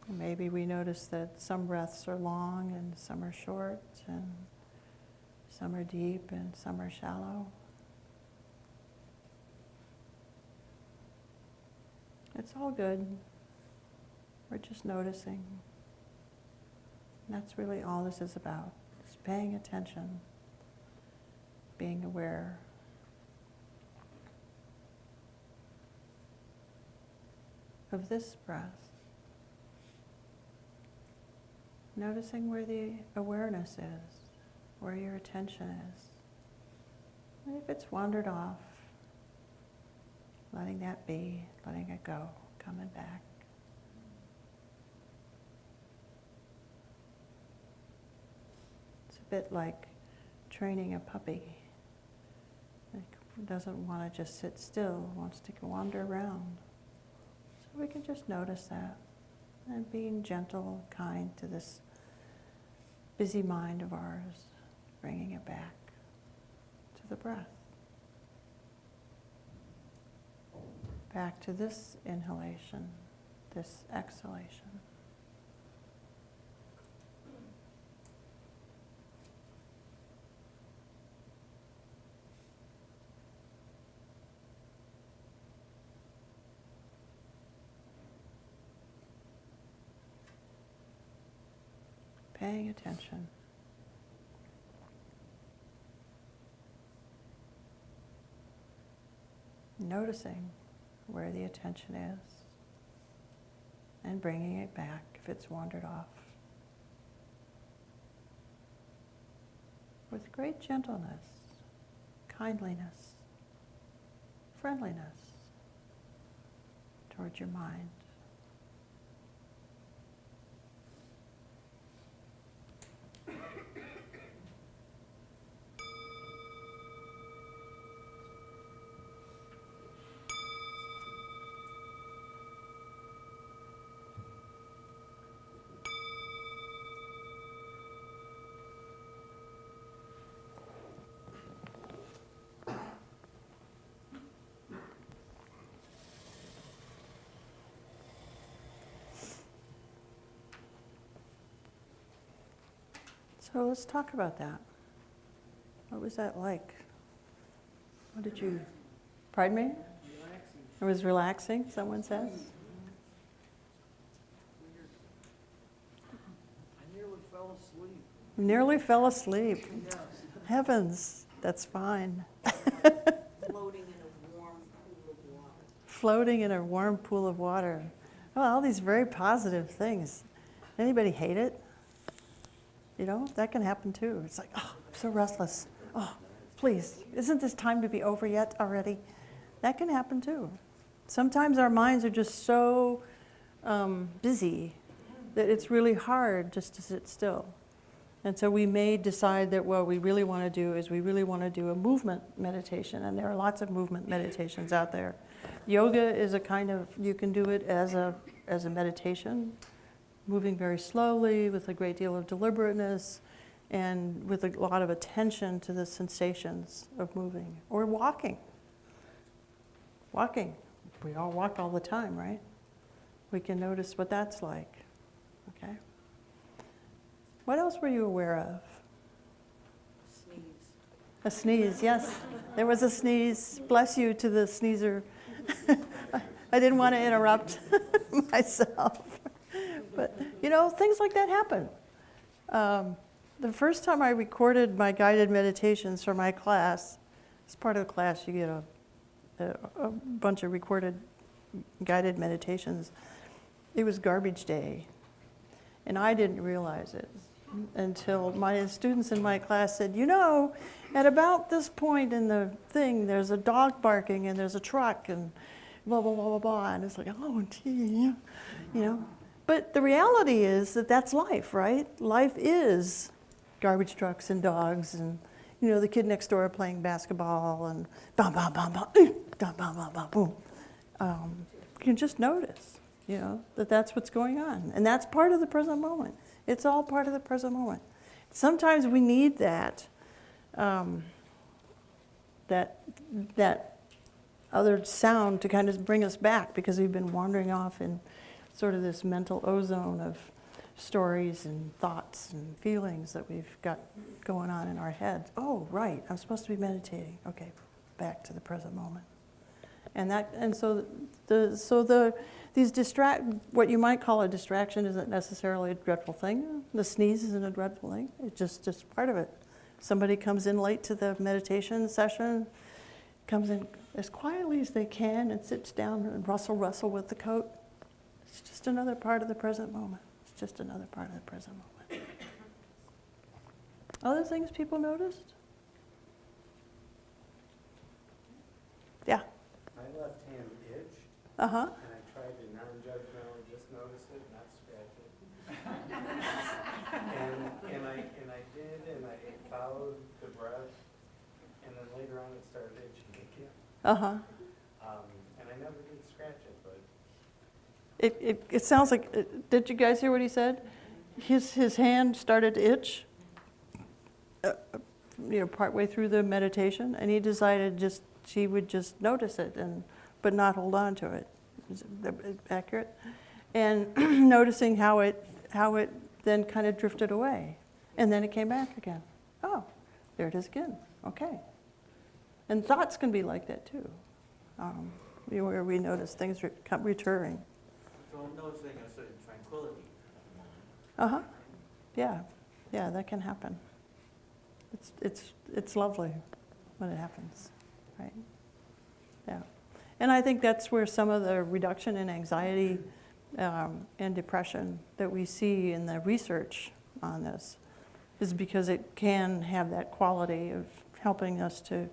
And maybe we notice that some breaths are long and some are short, and some are deep and some are shallow. It's all good. We're just noticing. And that's really all this is about. Just paying attention, being aware. Of this breath. Noticing where the awareness is, where your attention is. And if it's wandered off, letting that be, letting it go, coming back. It's a bit like training a puppy. It doesn't want to just sit still, wants to wander around. So we can just notice that, and being gentle, kind to this busy mind of ours, bringing it back to the breath. Back to this inhalation, this exhalation. Paying attention. Noticing where the attention is, and bringing it back if it's wandered off. With great gentleness, kindliness, friendliness towards your mind. So let's talk about that. What was that like? What did you, pardon me? It was relaxing, someone says? I nearly fell asleep. Nearly fell asleep. Heavens, that's fine. Floating in a warm pool of water. Floating in a warm pool of water. Oh, all these very positive things. Anybody hate it? You know, that can happen too. It's like, oh, I'm so restless. Oh, please, isn't this time to be over yet already? That can happen too. Sometimes our minds are just so busy that it's really hard just to sit still. And so we may decide that what we really want to do is we really want to do a movement meditation, and there are lots of movement meditations out there. Yoga is a kind of, you can do it as a meditation, moving very slowly with a great deal of deliberateness and with a lot of attention to the sensations of moving. Or walking. Walking. We all walk all the time, right? We can notice what that's like. Okay? What else were you aware of? Sneeze. A sneeze, yes. There was a sneeze. Bless you to the sneezer. I didn't want to interrupt myself. But, you know, things like that happen. The first time I recorded my guided meditations for my class, as part of the class you get a bunch of recorded guided meditations. It was garbage day, and I didn't realize it until my students in my class said, you know, at about this point in the thing, there's a dog barking and there's a truck and blah, blah, blah, blah, blah. And it's like, oh, gee, you know. But the reality is that that's life, right? Life is garbage trucks and dogs and, you know, the kid next door playing basketball and bam, bam, bam, bam, bam, bam, bam, bam, boom. You can just notice, you know, that that's what's going on. And that's part of the present moment. It's all part of the present moment. Sometimes we need that, that other sound to kind of bring us back because we've been wandering off in sort of this mental ozone of stories and thoughts and feelings that we've got going on in our heads. Oh, right, I'm supposed to be meditating. Okay, back to the present moment. And so what you might call a distraction isn't necessarily a dreadful thing. The sneeze isn't a dreadful thing. It's just part of it. Somebody comes in late to the meditation session, comes in as quietly as they can and sits down and rustle with the coat. It's just another part of the present moment. It's just another part of the present moment. Other things people noticed? Yeah. My left hand itched, Uh-huh. and I tried to non-judgmentally just notice it, not scratch it. and I did, and I followed the breath, and then later on it started itching again. Uh-huh. And I never did scratch it, but It sounds like, did you guys hear what he said? His hand started to itch, partway through the meditation, and he decided he would just notice it, but not hold on to it. Is it accurate? And noticing how it then kind of drifted away, and then it came back again. Oh, there it is again. Okay. And thoughts can be like that too, where we notice things returning. So I'm noticing a certain tranquility at the moment. Uh-huh. Yeah, that can happen. It's lovely when it happens, right? Yeah. And I think that's where some of the reduction in anxiety and depression that we see in the research on this is because it can have that quality of helping us to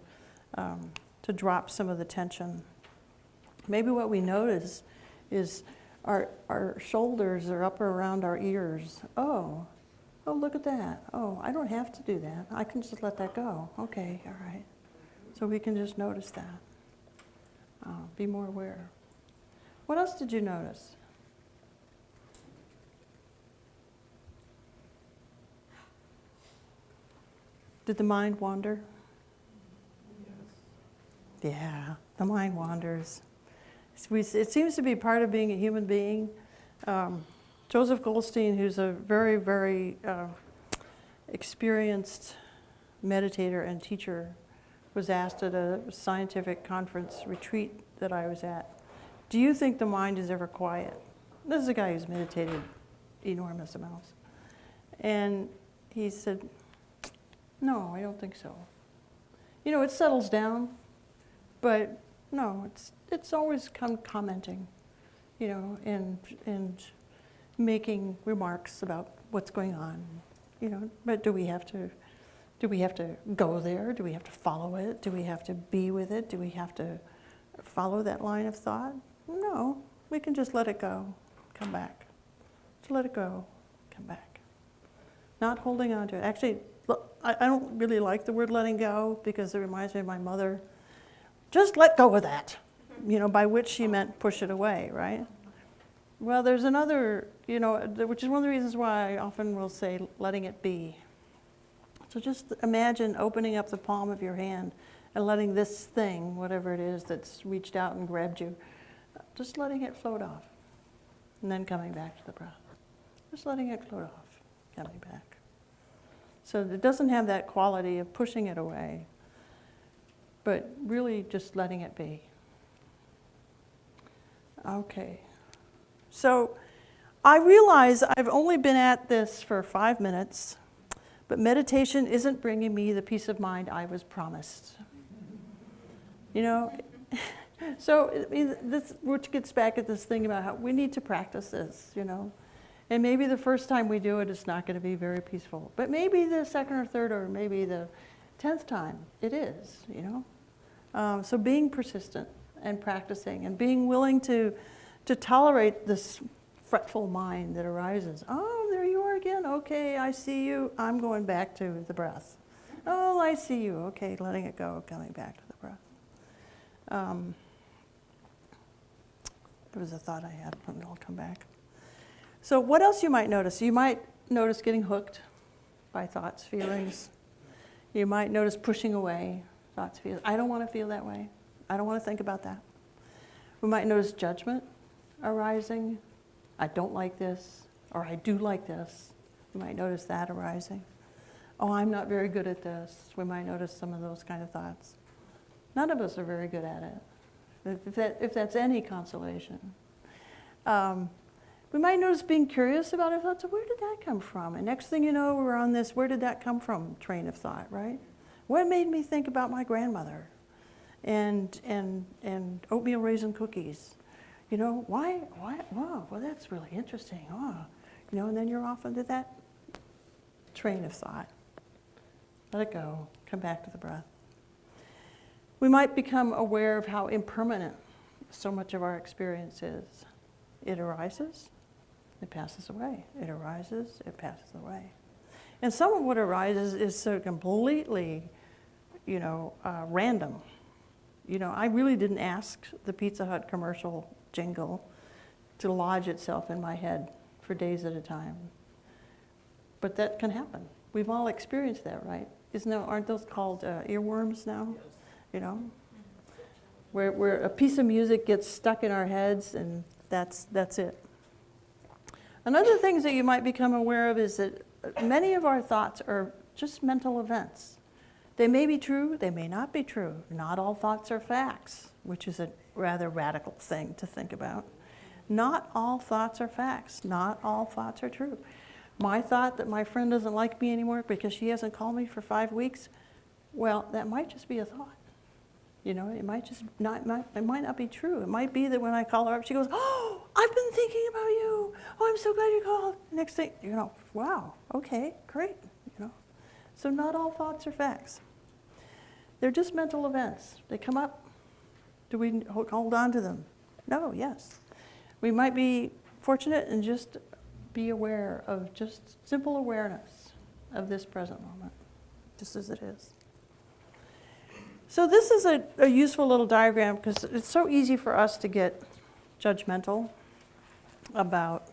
drop some of the tension. Maybe what we notice is our shoulders are up around our ears. Oh, look at that. Oh, I don't have to do that. I can just let that go. Okay, all right. So we can just notice that. Be more aware. What else did you notice? Did the mind wander? Yeah, the mind wanders. It seems to be part of being a human being. Joseph Goldstein, who's a very, very experienced meditator and teacher, was asked at a scientific conference retreat that I was at, do you think the mind is ever quiet? This is a guy who's meditated enormous amounts. And he said, no, I don't think so. You know, it settles down, but no, it's always commenting, you know, and making remarks about what's going on, you know. But do we have to go there? Do we have to follow it? Do we have to be with it? Do we have to follow that line of thought? No, we can just let it go, come back. Just let it go, come back. Not holding on to it. Actually, look, I don't really like the word letting go because it reminds me of my mother. Just let go of that, you know, by which she meant push it away, right? Well, there's another, you know, which is one of the reasons why I often will say letting it be. So just imagine opening up the palm of your hand and letting this thing, whatever it is that's reached out and grabbed you, just letting it float off. And then coming back to the breath. Just letting it float off, coming back. So it doesn't have that quality of pushing it away, but really just letting it be. Okay. So I realize I've only been at this for 5 minutes, but meditation isn't bringing me the peace of mind I was promised. You know, so this, which gets back at this thing about how we need to practice this, you know. And maybe the first time we do it, it's not going to be very peaceful. But maybe the second or third or maybe the 10th time, it is, you know. So being persistent and practicing and being willing to tolerate this fretful mind that arises. Oh, there you are again. Okay, I see you. I'm going back to the breath. Oh, I see you. Okay, letting it go, coming back to the breath. There was a thought I had, but I'll come back. So what else you might notice? You might notice getting hooked by thoughts, feelings. You might notice pushing away thoughts, feelings. I don't want to feel that way. I don't want to think about that. We might notice judgment arising. I don't like this, or I do like this. We might notice that arising. Oh, I'm not very good at this. We might notice some of those kind of thoughts. None of us are very good at it, if that's any consolation. We might notice being curious about our thoughts. Where did that come from? And next thing you know, we're on this, where did that come from train of thought, right? What made me think about my grandmother and oatmeal raisin cookies? You know, why, wow, well, that's really interesting. Oh, you know, and then you're off into that train of thought. Let it go, come back to the breath. We might become aware of how impermanent so much of our experience is. It arises, it passes away. It arises, it passes away. And some of what arises is so completely, you know, random. You know, I really didn't ask the Pizza Hut commercial jingle to lodge itself in my head for days at a time. But that can happen. We've all experienced that, right? Aren't those called earworms now? Yes. You know, where a piece of music gets stuck in our heads, and that's it. Another thing that you might become aware of is that many of our thoughts are just mental events. They may be true, they may not be true. Not all thoughts are facts, which is a rather radical thing to think about. Not all thoughts are facts. Not all thoughts are true. My thought that my friend doesn't like me anymore because she hasn't called me for 5 weeks, well, that might just be a thought. You know, it might just not, it might not be true. It might be that when I call her up, she goes, oh, I've been thinking about you. Oh, I'm so glad you called. Next thing, you know, wow, okay, great, you know. So not all thoughts are facts. They're just mental events. They come up. Do we hold on to them? No, yes. We might be fortunate and just be aware of just simple awareness of this present moment, just as it is. So this is a useful little diagram because it's so easy for us to get judgmental about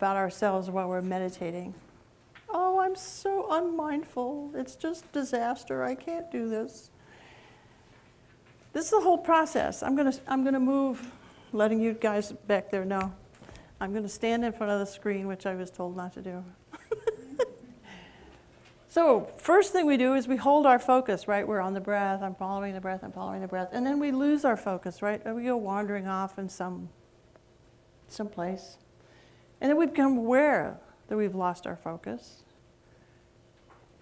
ourselves while we're meditating. Oh, I'm so unmindful. It's just disaster. I can't do this. This is the whole process. I'm gonna move, letting you guys back there know. I'm gonna stand in front of the screen, which I was told not to do. So first thing we do is we hold our focus, right? We're on the breath. I'm following the breath. I'm following the breath. And then we lose our focus, right? And we go wandering off in some place. And then we become aware that we've lost our focus.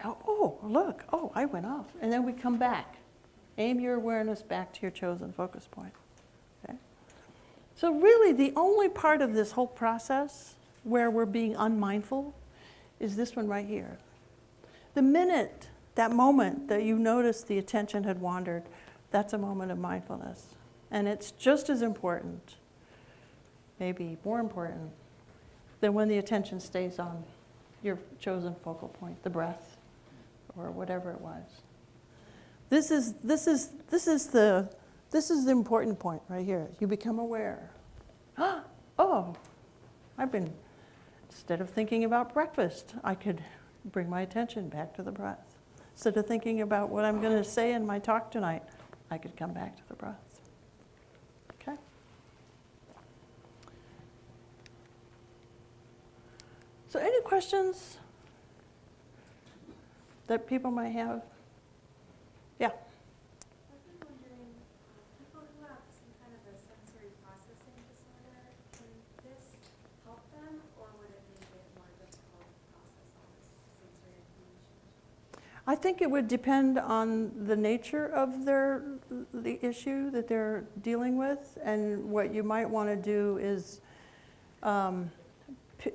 Oh, look. Oh, I went off. And then we come back. Aim your awareness back to your chosen focus point. Okay? So really, the only part of this whole process where we're being unmindful is this one right here. The minute, that moment that you notice the attention had wandered, that's a moment of mindfulness. And it's just as important, maybe more important, than when the attention stays on your chosen focal point, the breath, or whatever it was. This is the important point right here. You become aware. Oh, instead of thinking about breakfast, I could bring my attention back to the breath. Instead of thinking about what I'm going to say in my talk tonight, I could come back to the breath. Okay? So any questions that people might have? Yeah. I've been wondering, people who have some kind of a sensory processing disorder, can this help them, or would it make it more difficult to process all this sensory information? I think it would depend on the nature of the issue that they're dealing with, and what you might want to do is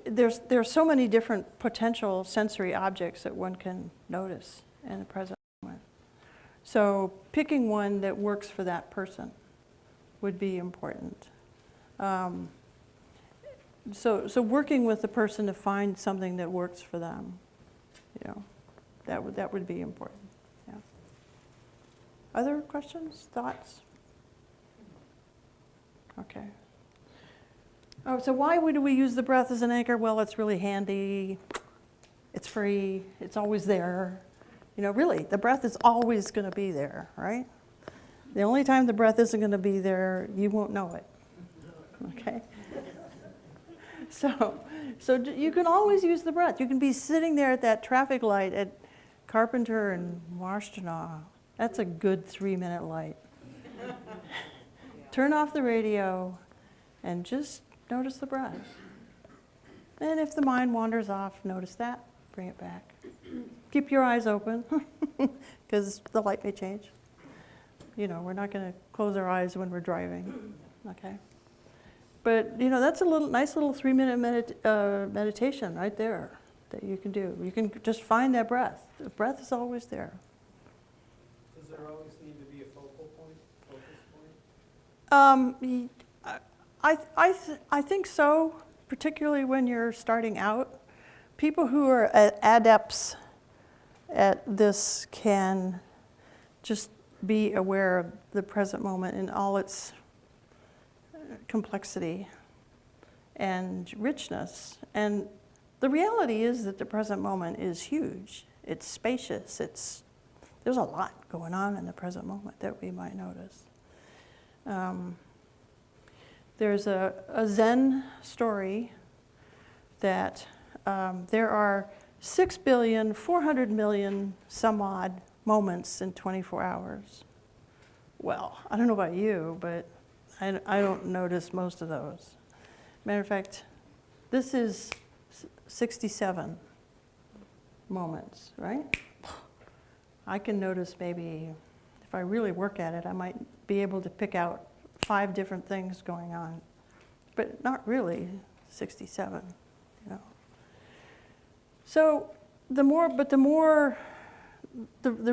there's so many different potential sensory objects that one can notice in the present moment. So picking one that works for that person would be important. So working with the person to find something that works for them, that would be important. Yeah. Other questions, thoughts? Okay. Oh, so why would we use the breath as an anchor? Well, it's really handy. It's free. It's always there. Really, the breath is always going to be there, right? The only time the breath isn't going to be there, you won't know it. Okay? So you can always use the breath. You can be sitting there at that traffic light at Carpenter and Washtenaw. That's a good 3-minute light. Turn off the radio and just notice the breath. And if the mind wanders off, notice that. Bring it back. Keep your eyes open, because the light may change. We're not going to close our eyes when we're driving, okay? But, that's a nice little 3-minute meditation right there that you can do. You can just find that breath. The breath is always there. Does there always need to be a focus point? I think so, particularly when you're starting out. People who are adepts at this can just be aware of the present moment in all its complexity and richness. And the reality is that the present moment is huge. It's spacious. There's a lot going on in the present moment that we might notice. There's a Zen story that there are 6,400,000,000 some odd moments in 24 hours. Well, I don't know about you, but I don't notice most of those. Matter of fact, this is 67 moments, right? I can notice maybe, if I really work at it, I might be able to pick out 5 different things going on, but not really 67, So the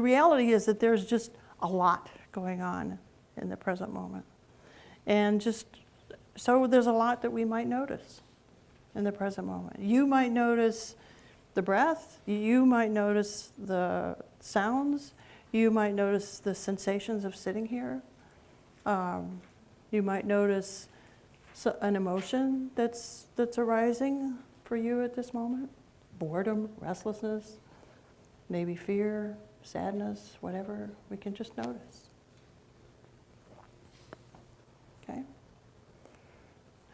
reality is that there's just a lot going on in the present moment. And just, so there's a lot that we might notice in the present moment. You might notice the breath, you might notice the sounds, you might notice the sensations of sitting here. You might notice an emotion that's arising for you at this moment. Boredom, restlessness, maybe fear, sadness, whatever. We can just notice. Okay?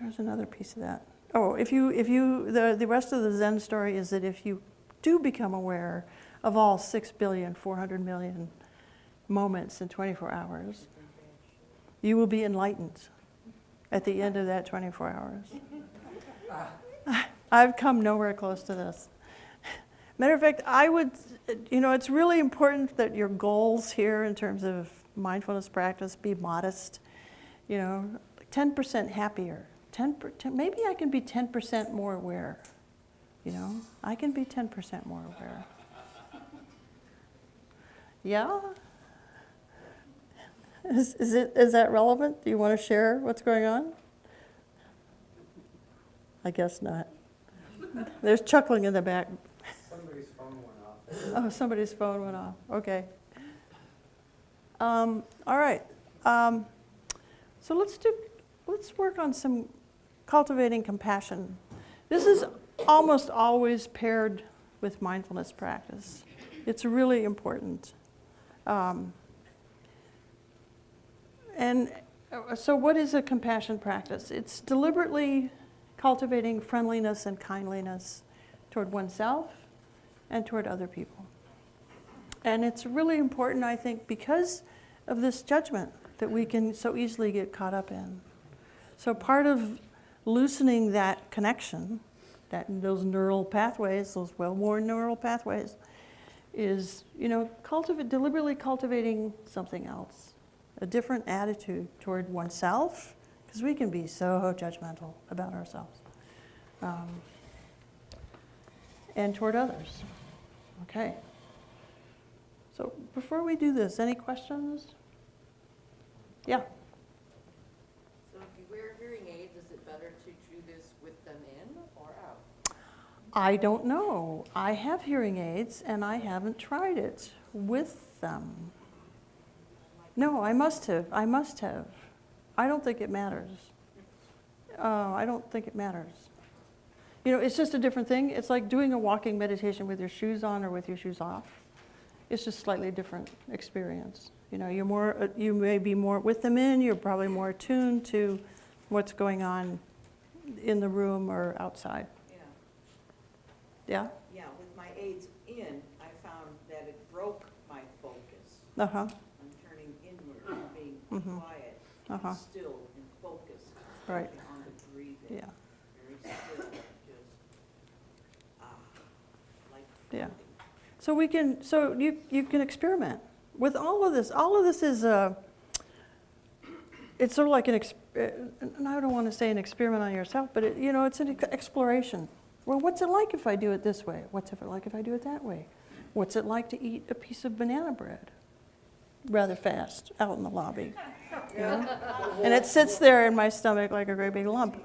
There's another piece of that. Oh, the rest of the Zen story is that if you do become aware of all 6,400,000,000 moments in 24 hours, you will be enlightened at the end of that 24 hours. I've come nowhere close to this. Matter of fact, it's really important that your goals here in terms of mindfulness practice be modest. 10% happier. 10%, maybe I can be 10% more aware. I can be 10% more aware. Yeah? Is that relevant? Do you want to share what's going on? I guess not. There's chuckling in the back. Somebody's phone went off. Oh, somebody's phone went off. Okay. All right. So let's work on some cultivating compassion. This is almost always paired with mindfulness practice. It's really important. And so what is a compassion practice? It's deliberately cultivating friendliness and kindliness toward oneself and toward other people. And it's really important, I think, because of this judgment that we can so easily get caught up in. So part of loosening that connection, those neural pathways, those well-worn neural pathways, is, deliberately cultivating something else, a different attitude toward oneself, because we can be so judgmental about ourselves, and toward others. Okay. So before we do this, any questions? Yeah. So if you wear hearing aids, is it better to do this with them in or out? I don't know. I have hearing aids, and I haven't tried it with them. No, I must have. I don't think it matters. I don't think it matters. It's just a different thing. It's like doing a walking meditation with your shoes on or with your shoes off. It's just slightly different experience. You may be more with them in. You're probably more attuned to what's going on in the room or outside. Yeah? Yeah, with my aids in, I found that it broke my focus. Uh-huh. I'm turning inward and being quiet, and still and focused. Right. On the breathing. Yeah. Very still, just, like Yeah. floating. So you can experiment with all of this. All of this is it's sort of like and I don't want to say an experiment on yourself, but it's an exploration. Well, what's it like if I do it this way? What's it like if I do it that way? What's it like to eat a piece of banana bread rather fast out in the lobby? And it sits there in my stomach like a great big lump.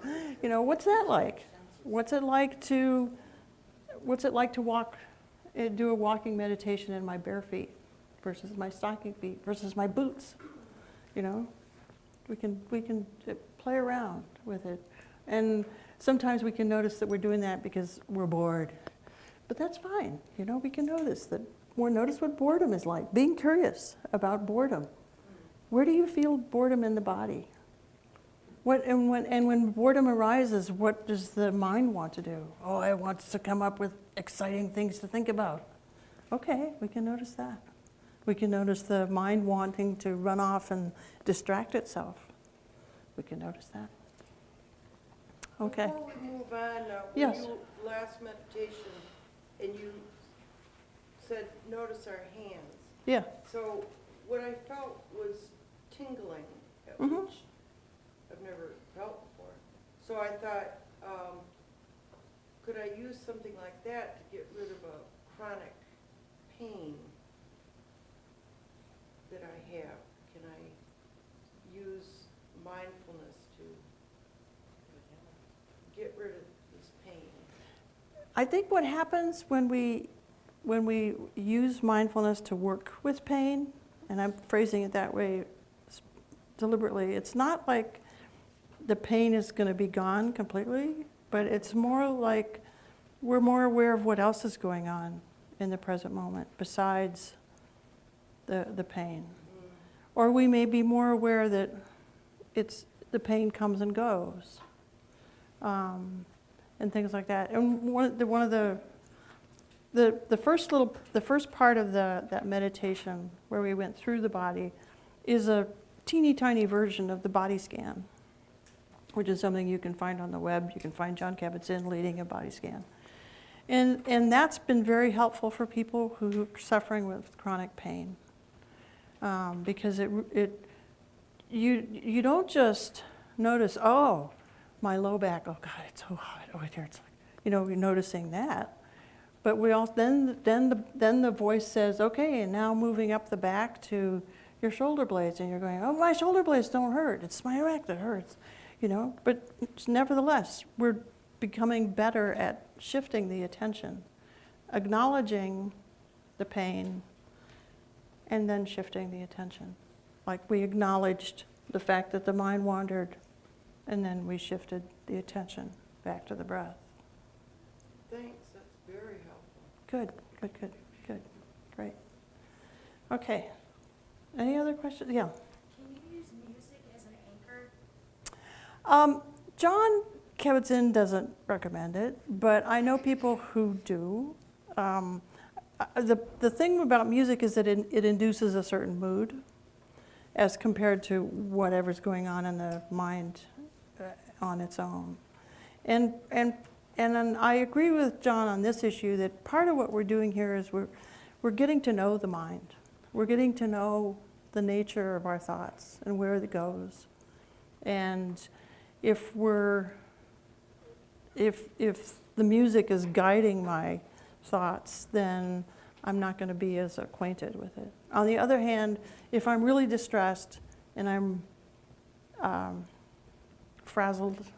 What's that like? What's it like to walk, do a walking meditation in my bare feet versus my stocking feet versus my boots? We can play around with it. And sometimes we can notice that we're doing that because we're bored. But that's fine. We can notice what boredom is like. Being curious about boredom. Where do you feel boredom in the body? When boredom arises, what does the mind want to do? Oh, it wants to come up with exciting things to think about. Okay, we can notice that. We can notice the mind wanting to run off and distract itself. We can notice that. Okay. Before we move on, Yes. last meditation, and you said, notice our hands. Yeah. So what I felt was tingling, Mhm. which I've never felt before. So I thought, could I use something like that to get rid of a chronic pain that I have? Can I mindfulness to get rid of this pain? I think what happens when we use mindfulness to work with pain, and I'm phrasing it that way deliberately, it's not like the pain is going to be gone completely, but it's more like we're more aware of what else is going on in the present moment besides the pain. Or we may be more aware that the pain comes and goes, and things like that. And one of the first part of that meditation where we went through the body is a teeny tiny version of the body scan, which is something you can find on the web. You can find Jon Kabat-Zinn leading a body scan. And that's been very helpful for people who are suffering with chronic pain. Because you don't just notice, oh, my low back, oh God, it's so hot, oh it hurts. You're noticing that. But we all then the voice says, okay, and now moving up the back to your shoulder blades, and you're going, oh, my shoulder blades don't hurt. It's my back that hurts, But nevertheless, we're becoming better at shifting the attention, acknowledging the pain, and then shifting the attention. Like we acknowledged the fact that the mind wandered, and then we shifted the attention back to the breath. Thanks, that's very helpful. Good. Great. Okay. Any other questions? Yeah. Can you use music as an anchor? Jon Kabat-Zinn doesn't recommend it, but I know people who do. The thing about music is that it induces a certain mood as compared to whatever's going on in the mind on its own. And then I agree with Jon on this issue that part of what we're doing here is we're getting to know the mind. We're getting to know the nature of our thoughts and where it goes. And if the music is guiding my thoughts, then I'm not going to be as acquainted with it. On the other hand, if I'm really distressed and I'm frazzled,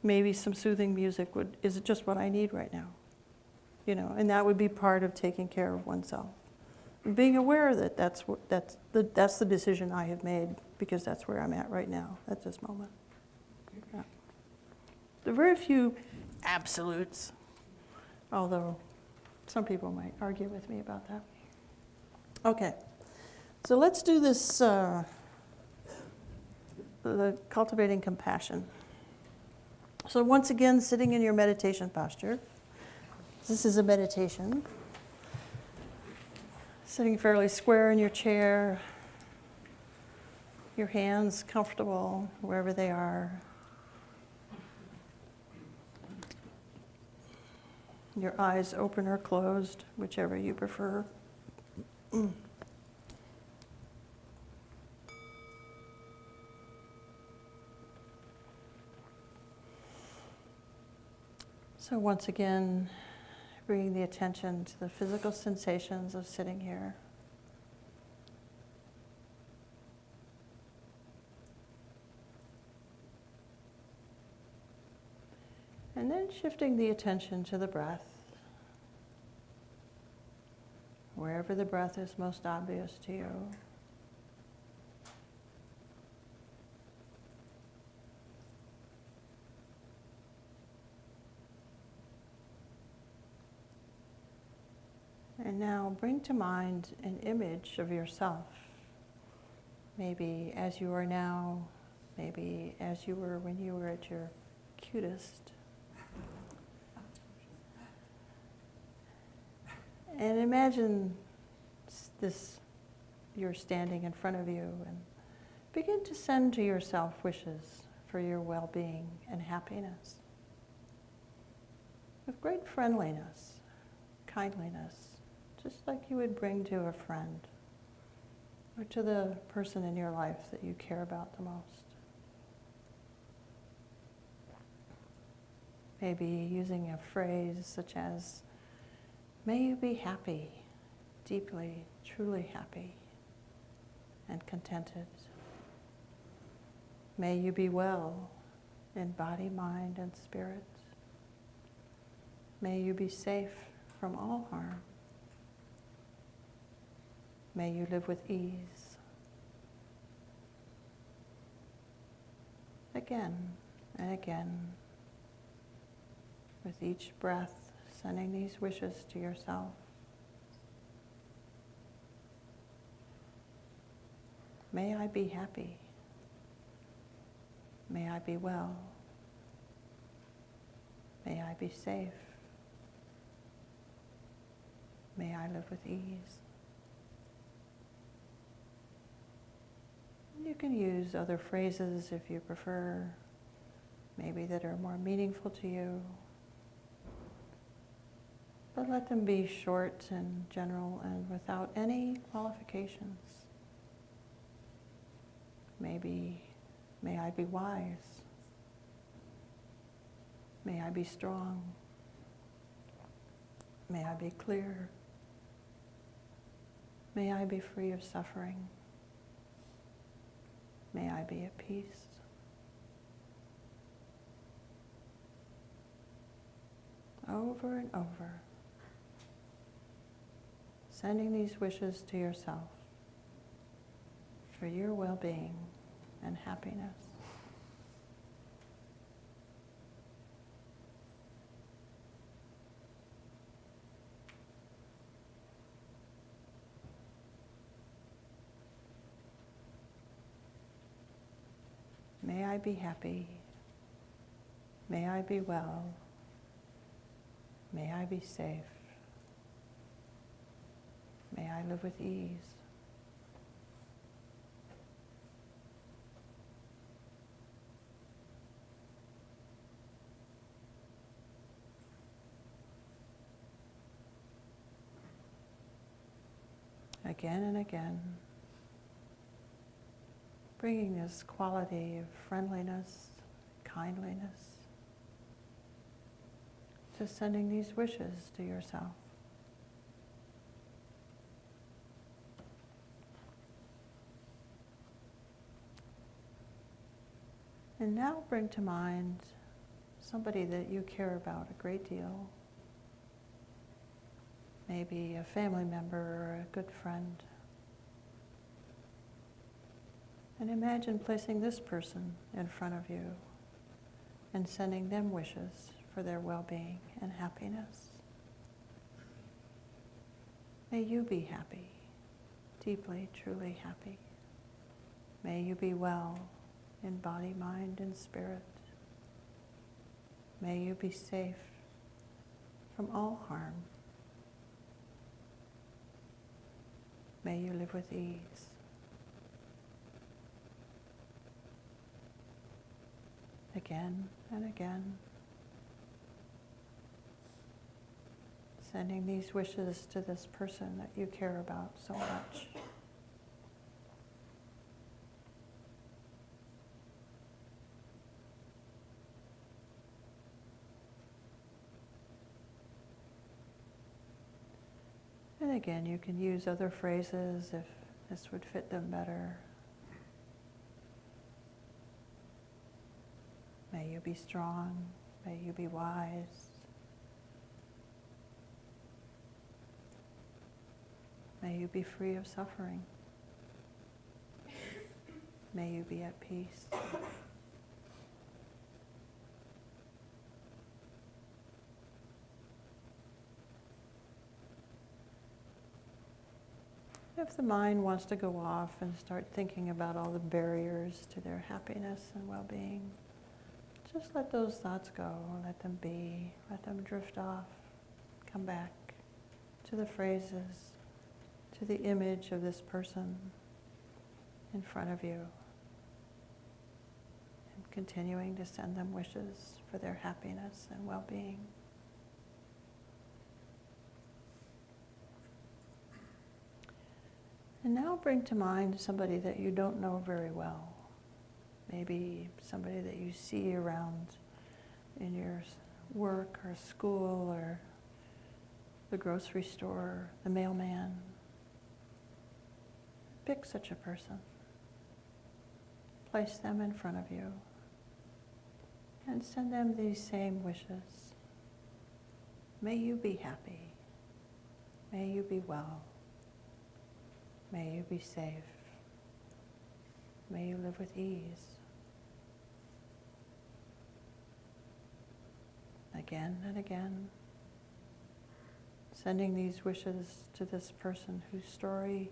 maybe some soothing music is just what I need right now. And that would be part of taking care of oneself. And being aware that that's the decision I have made because that's where I'm at right now, at this moment. Yeah. There are very few absolutes, although some people might argue with me about that. Okay, so let's do this, the cultivating compassion. So once again, sitting in your meditation posture. This is a meditation. Sitting fairly square in your chair, your hands comfortable wherever they are. Your eyes open or closed, whichever you prefer. So once again, bringing the attention to the physical sensations of sitting here. And then shifting the attention to the breath. Wherever the breath is most obvious to you. And now bring to mind an image of yourself. Maybe as you are now, maybe as you were when you were at your cutest. And imagine you're standing in front of you and begin to send to yourself wishes for your well-being and happiness. With great friendliness, kindliness, just like you would bring to a friend or to the person in your life that you care about the most. Maybe using a phrase such as, may you be happy, deeply, truly happy, and contented. May you be well in body, mind, and spirit. May you be safe from all harm. May you live with ease. Again and again, with each breath, sending these wishes to yourself. May I be happy. May I be well. May I be safe. May I live with ease. You can use other phrases if you prefer, maybe that are more meaningful to you. But let them be short and general and without any qualifications. Maybe, may I be wise. May I be strong. May I be clear. May I be free of suffering. May I be at peace. Over and over, sending these wishes to yourself for your well-being and happiness. May I be happy. May I be well. May I be safe. May I live with ease. Again and again, bringing this quality of friendliness, kindliness, to sending these wishes to yourself. And now bring to mind somebody that you care about a great deal. Maybe a family member or a good friend. And imagine placing this person in front of you and sending them wishes for their well-being and happiness. May you be happy, deeply, truly happy. May you be well in body, mind, and spirit. May you be safe from all harm. May you live with ease. Again and again, sending these wishes to this person that you care about so much. And again, you can use other phrases if this would fit them better. May you be strong. May you be wise. May you be free of suffering. May you be at peace. If the mind wants to go off and start thinking about all the barriers to their happiness and well-being, just let those thoughts go, let them be, let them drift off. Come back to the phrases, to the image of this person in front of you, and continuing to send them wishes for their happiness and well-being. And now bring to mind somebody that you don't know very well. Maybe somebody that you see around in your work or school or the grocery store, the mailman. Pick such a person. place them in front of you and send them these same wishes. May you be happy. May you be well. May you be safe. May you live with ease. Again and again, sending these wishes to this person whose story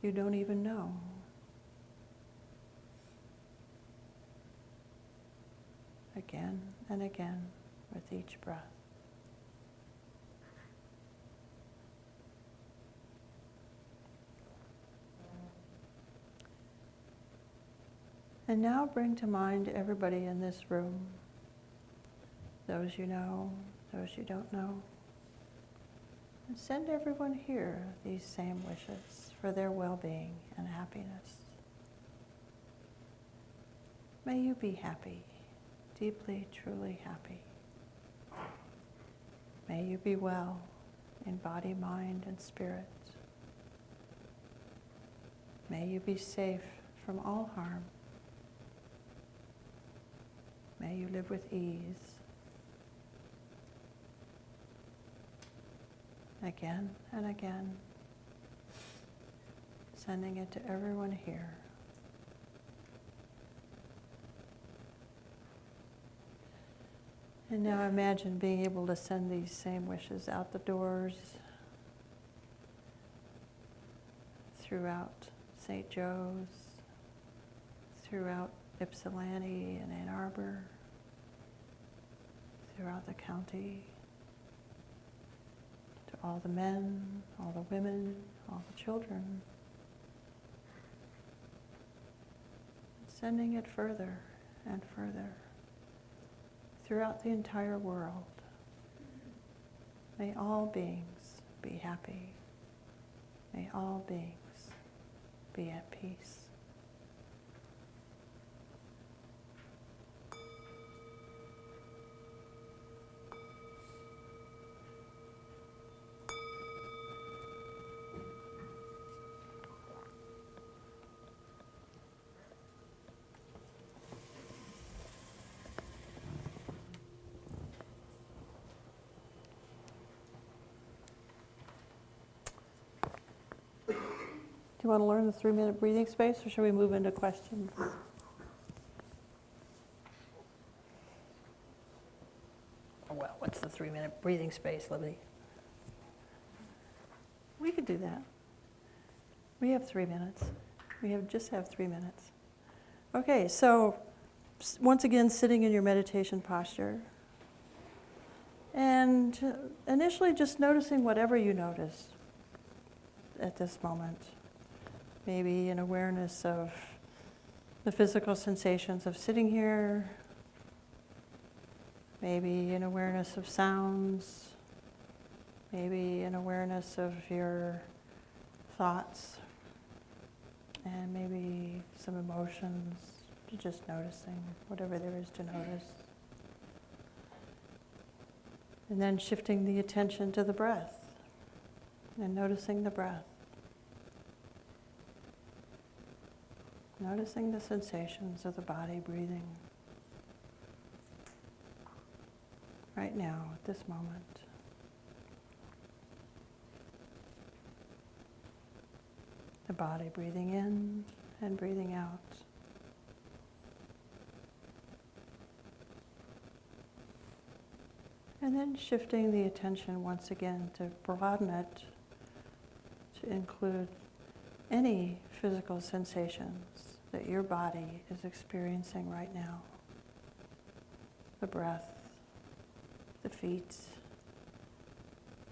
you don't even know. Again and again with each breath. And now bring to mind everybody in this room, those you know, those you don't know. And send everyone here these same wishes for their well-being and happiness. May you be happy, deeply, truly happy. May you be well in body, mind, and spirit. May you be safe from all harm. May you live with ease. Again and again, sending it to everyone here. And now imagine being able to send these same wishes out the doors, throughout St. Joe's, throughout Ypsilanti and Ann Arbor, throughout the county, to all the men, all the women, all the children. Sending it further and further throughout the entire world. May all beings be happy. May all beings be at peace. Do you want to learn the 3-minute breathing space, or should we move into questions? Well, what's the 3-minute breathing space, Libby? We could do that. We have 3 minutes. Just have 3 minutes. Okay, so once again, sitting in your meditation posture. And initially just noticing whatever you notice at this moment. Maybe an awareness of the physical sensations of sitting here. Maybe an awareness of sounds. Maybe an awareness of your thoughts. And maybe some emotions. Just noticing whatever there is to notice. And then shifting the attention to the breath. And noticing the breath. Noticing the sensations of the body breathing right now, at this moment. The body breathing in and breathing out. And then shifting the attention once again to broaden it to include any physical sensations that your body is experiencing right now. The breath, the feet,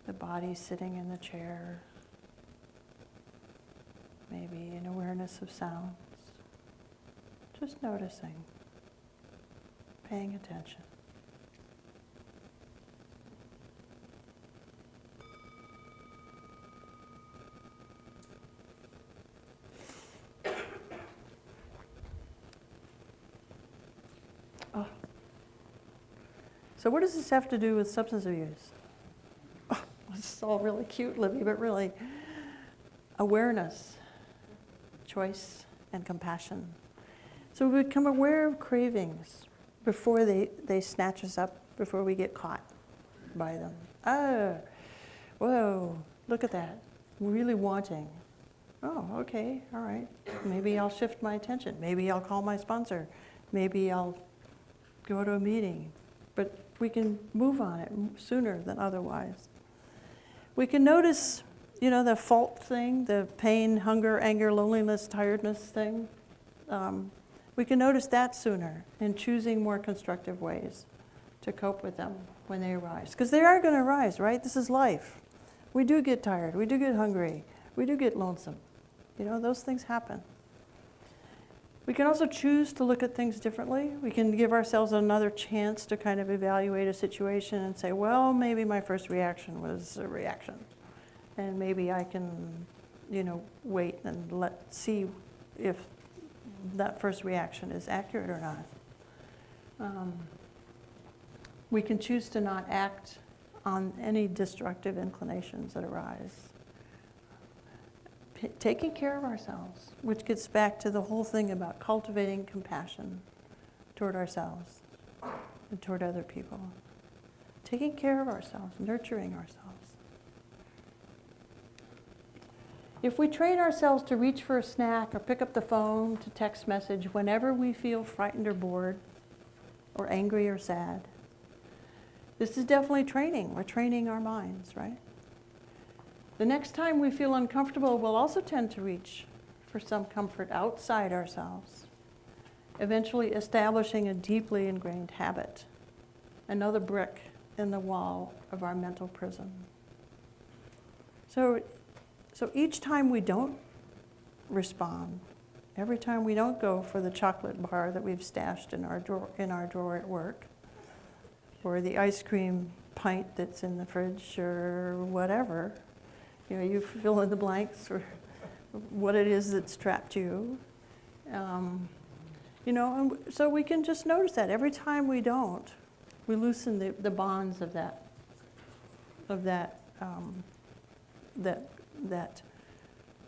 the body sitting in the chair, maybe an awareness of sounds. Just noticing, paying attention. So what does this have to do with substance abuse? Oh, this is all really cute, Libby, but really, awareness, choice, and compassion. So we become aware of cravings before they snatch us up, before we get caught by them. Oh, whoa, look at that. Really wanting. Oh, okay, all right. Maybe I'll shift my attention. Maybe I'll call my sponsor. Maybe I'll go to a meeting. But we can move on it sooner than otherwise. We can notice, the fault thing, the pain, hunger, anger, loneliness, tiredness thing. We can notice that sooner and choosing more constructive ways to cope with them when they arise. Because they are going to arise, right? This is life. We do get tired. We do get hungry. We do get lonesome. Those things happen. We can also choose to look at things differently. We can give ourselves another chance to kind of evaluate a situation and say, well, maybe my first reaction was a reaction. And maybe I can, wait and see if that first reaction is accurate or not. We can choose to not act on any destructive inclinations that arise. Taking care of ourselves, which gets back to the whole thing about cultivating compassion toward ourselves and toward other people. Taking care of ourselves, nurturing ourselves. If we train ourselves to reach for a snack or pick up the phone to text message whenever we feel frightened or bored or angry or sad, this is definitely training. We're training our minds, right? The next time we feel uncomfortable, we'll also tend to reach for some comfort outside ourselves, eventually establishing a deeply ingrained habit, another brick in the wall of our mental prison. So each time we don't respond, every time we don't go for the chocolate bar that we've stashed in our drawer at work, or the ice cream pint that's in the fridge, or whatever, you fill in the blanks for what it is that's trapped you. And so we can just notice that every time we don't, we loosen the bonds of that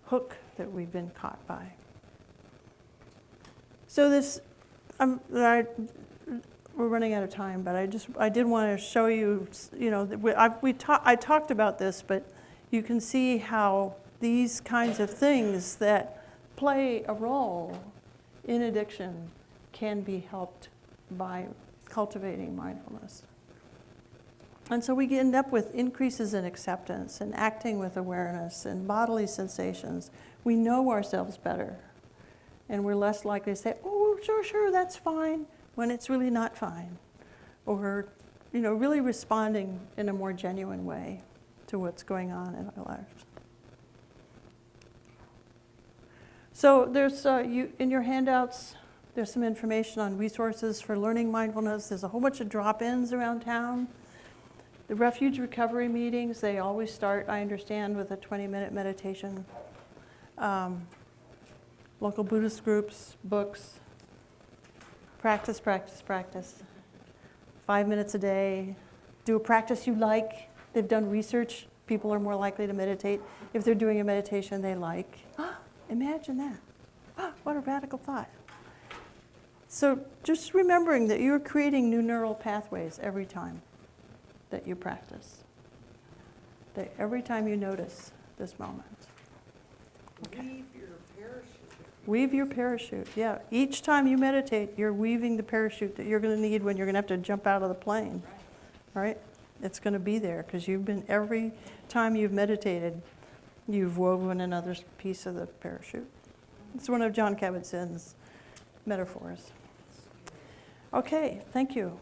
hook that we've been caught by. So we're running out of time, but I did want to show you, I talked about this, but you can see how these kinds of things that play a role in addiction can be helped by cultivating mindfulness. And so we end up with increases in acceptance and acting with awareness and bodily sensations. We know ourselves better, and we're less likely to say, oh, sure, that's fine, when it's really not fine. Or, really responding in a more genuine way to what's going on in our lives. So there's, in your handouts, there's some information on resources for learning mindfulness. There's a whole bunch of drop-ins around town. The refuge recovery meetings, they always start, I understand, with a 20-minute meditation. Local Buddhist groups, books, practice. 5 minutes a day. Do a practice you like. They've done research. People are more likely to meditate if they're doing a meditation they like. Imagine that. What a radical thought. So just remembering that you're creating new neural pathways every time that you practice. That every time you notice this moment. Okay. Weave your parachute. Weave your parachute, yeah. Each time you meditate, you're weaving the parachute that you're going to need when you're going to have to jump out of the plane, right? It's going to be there because every time you've meditated, you've woven another piece of the parachute. It's one of Jon Kabat-Zinn's metaphors. Okay, thank you.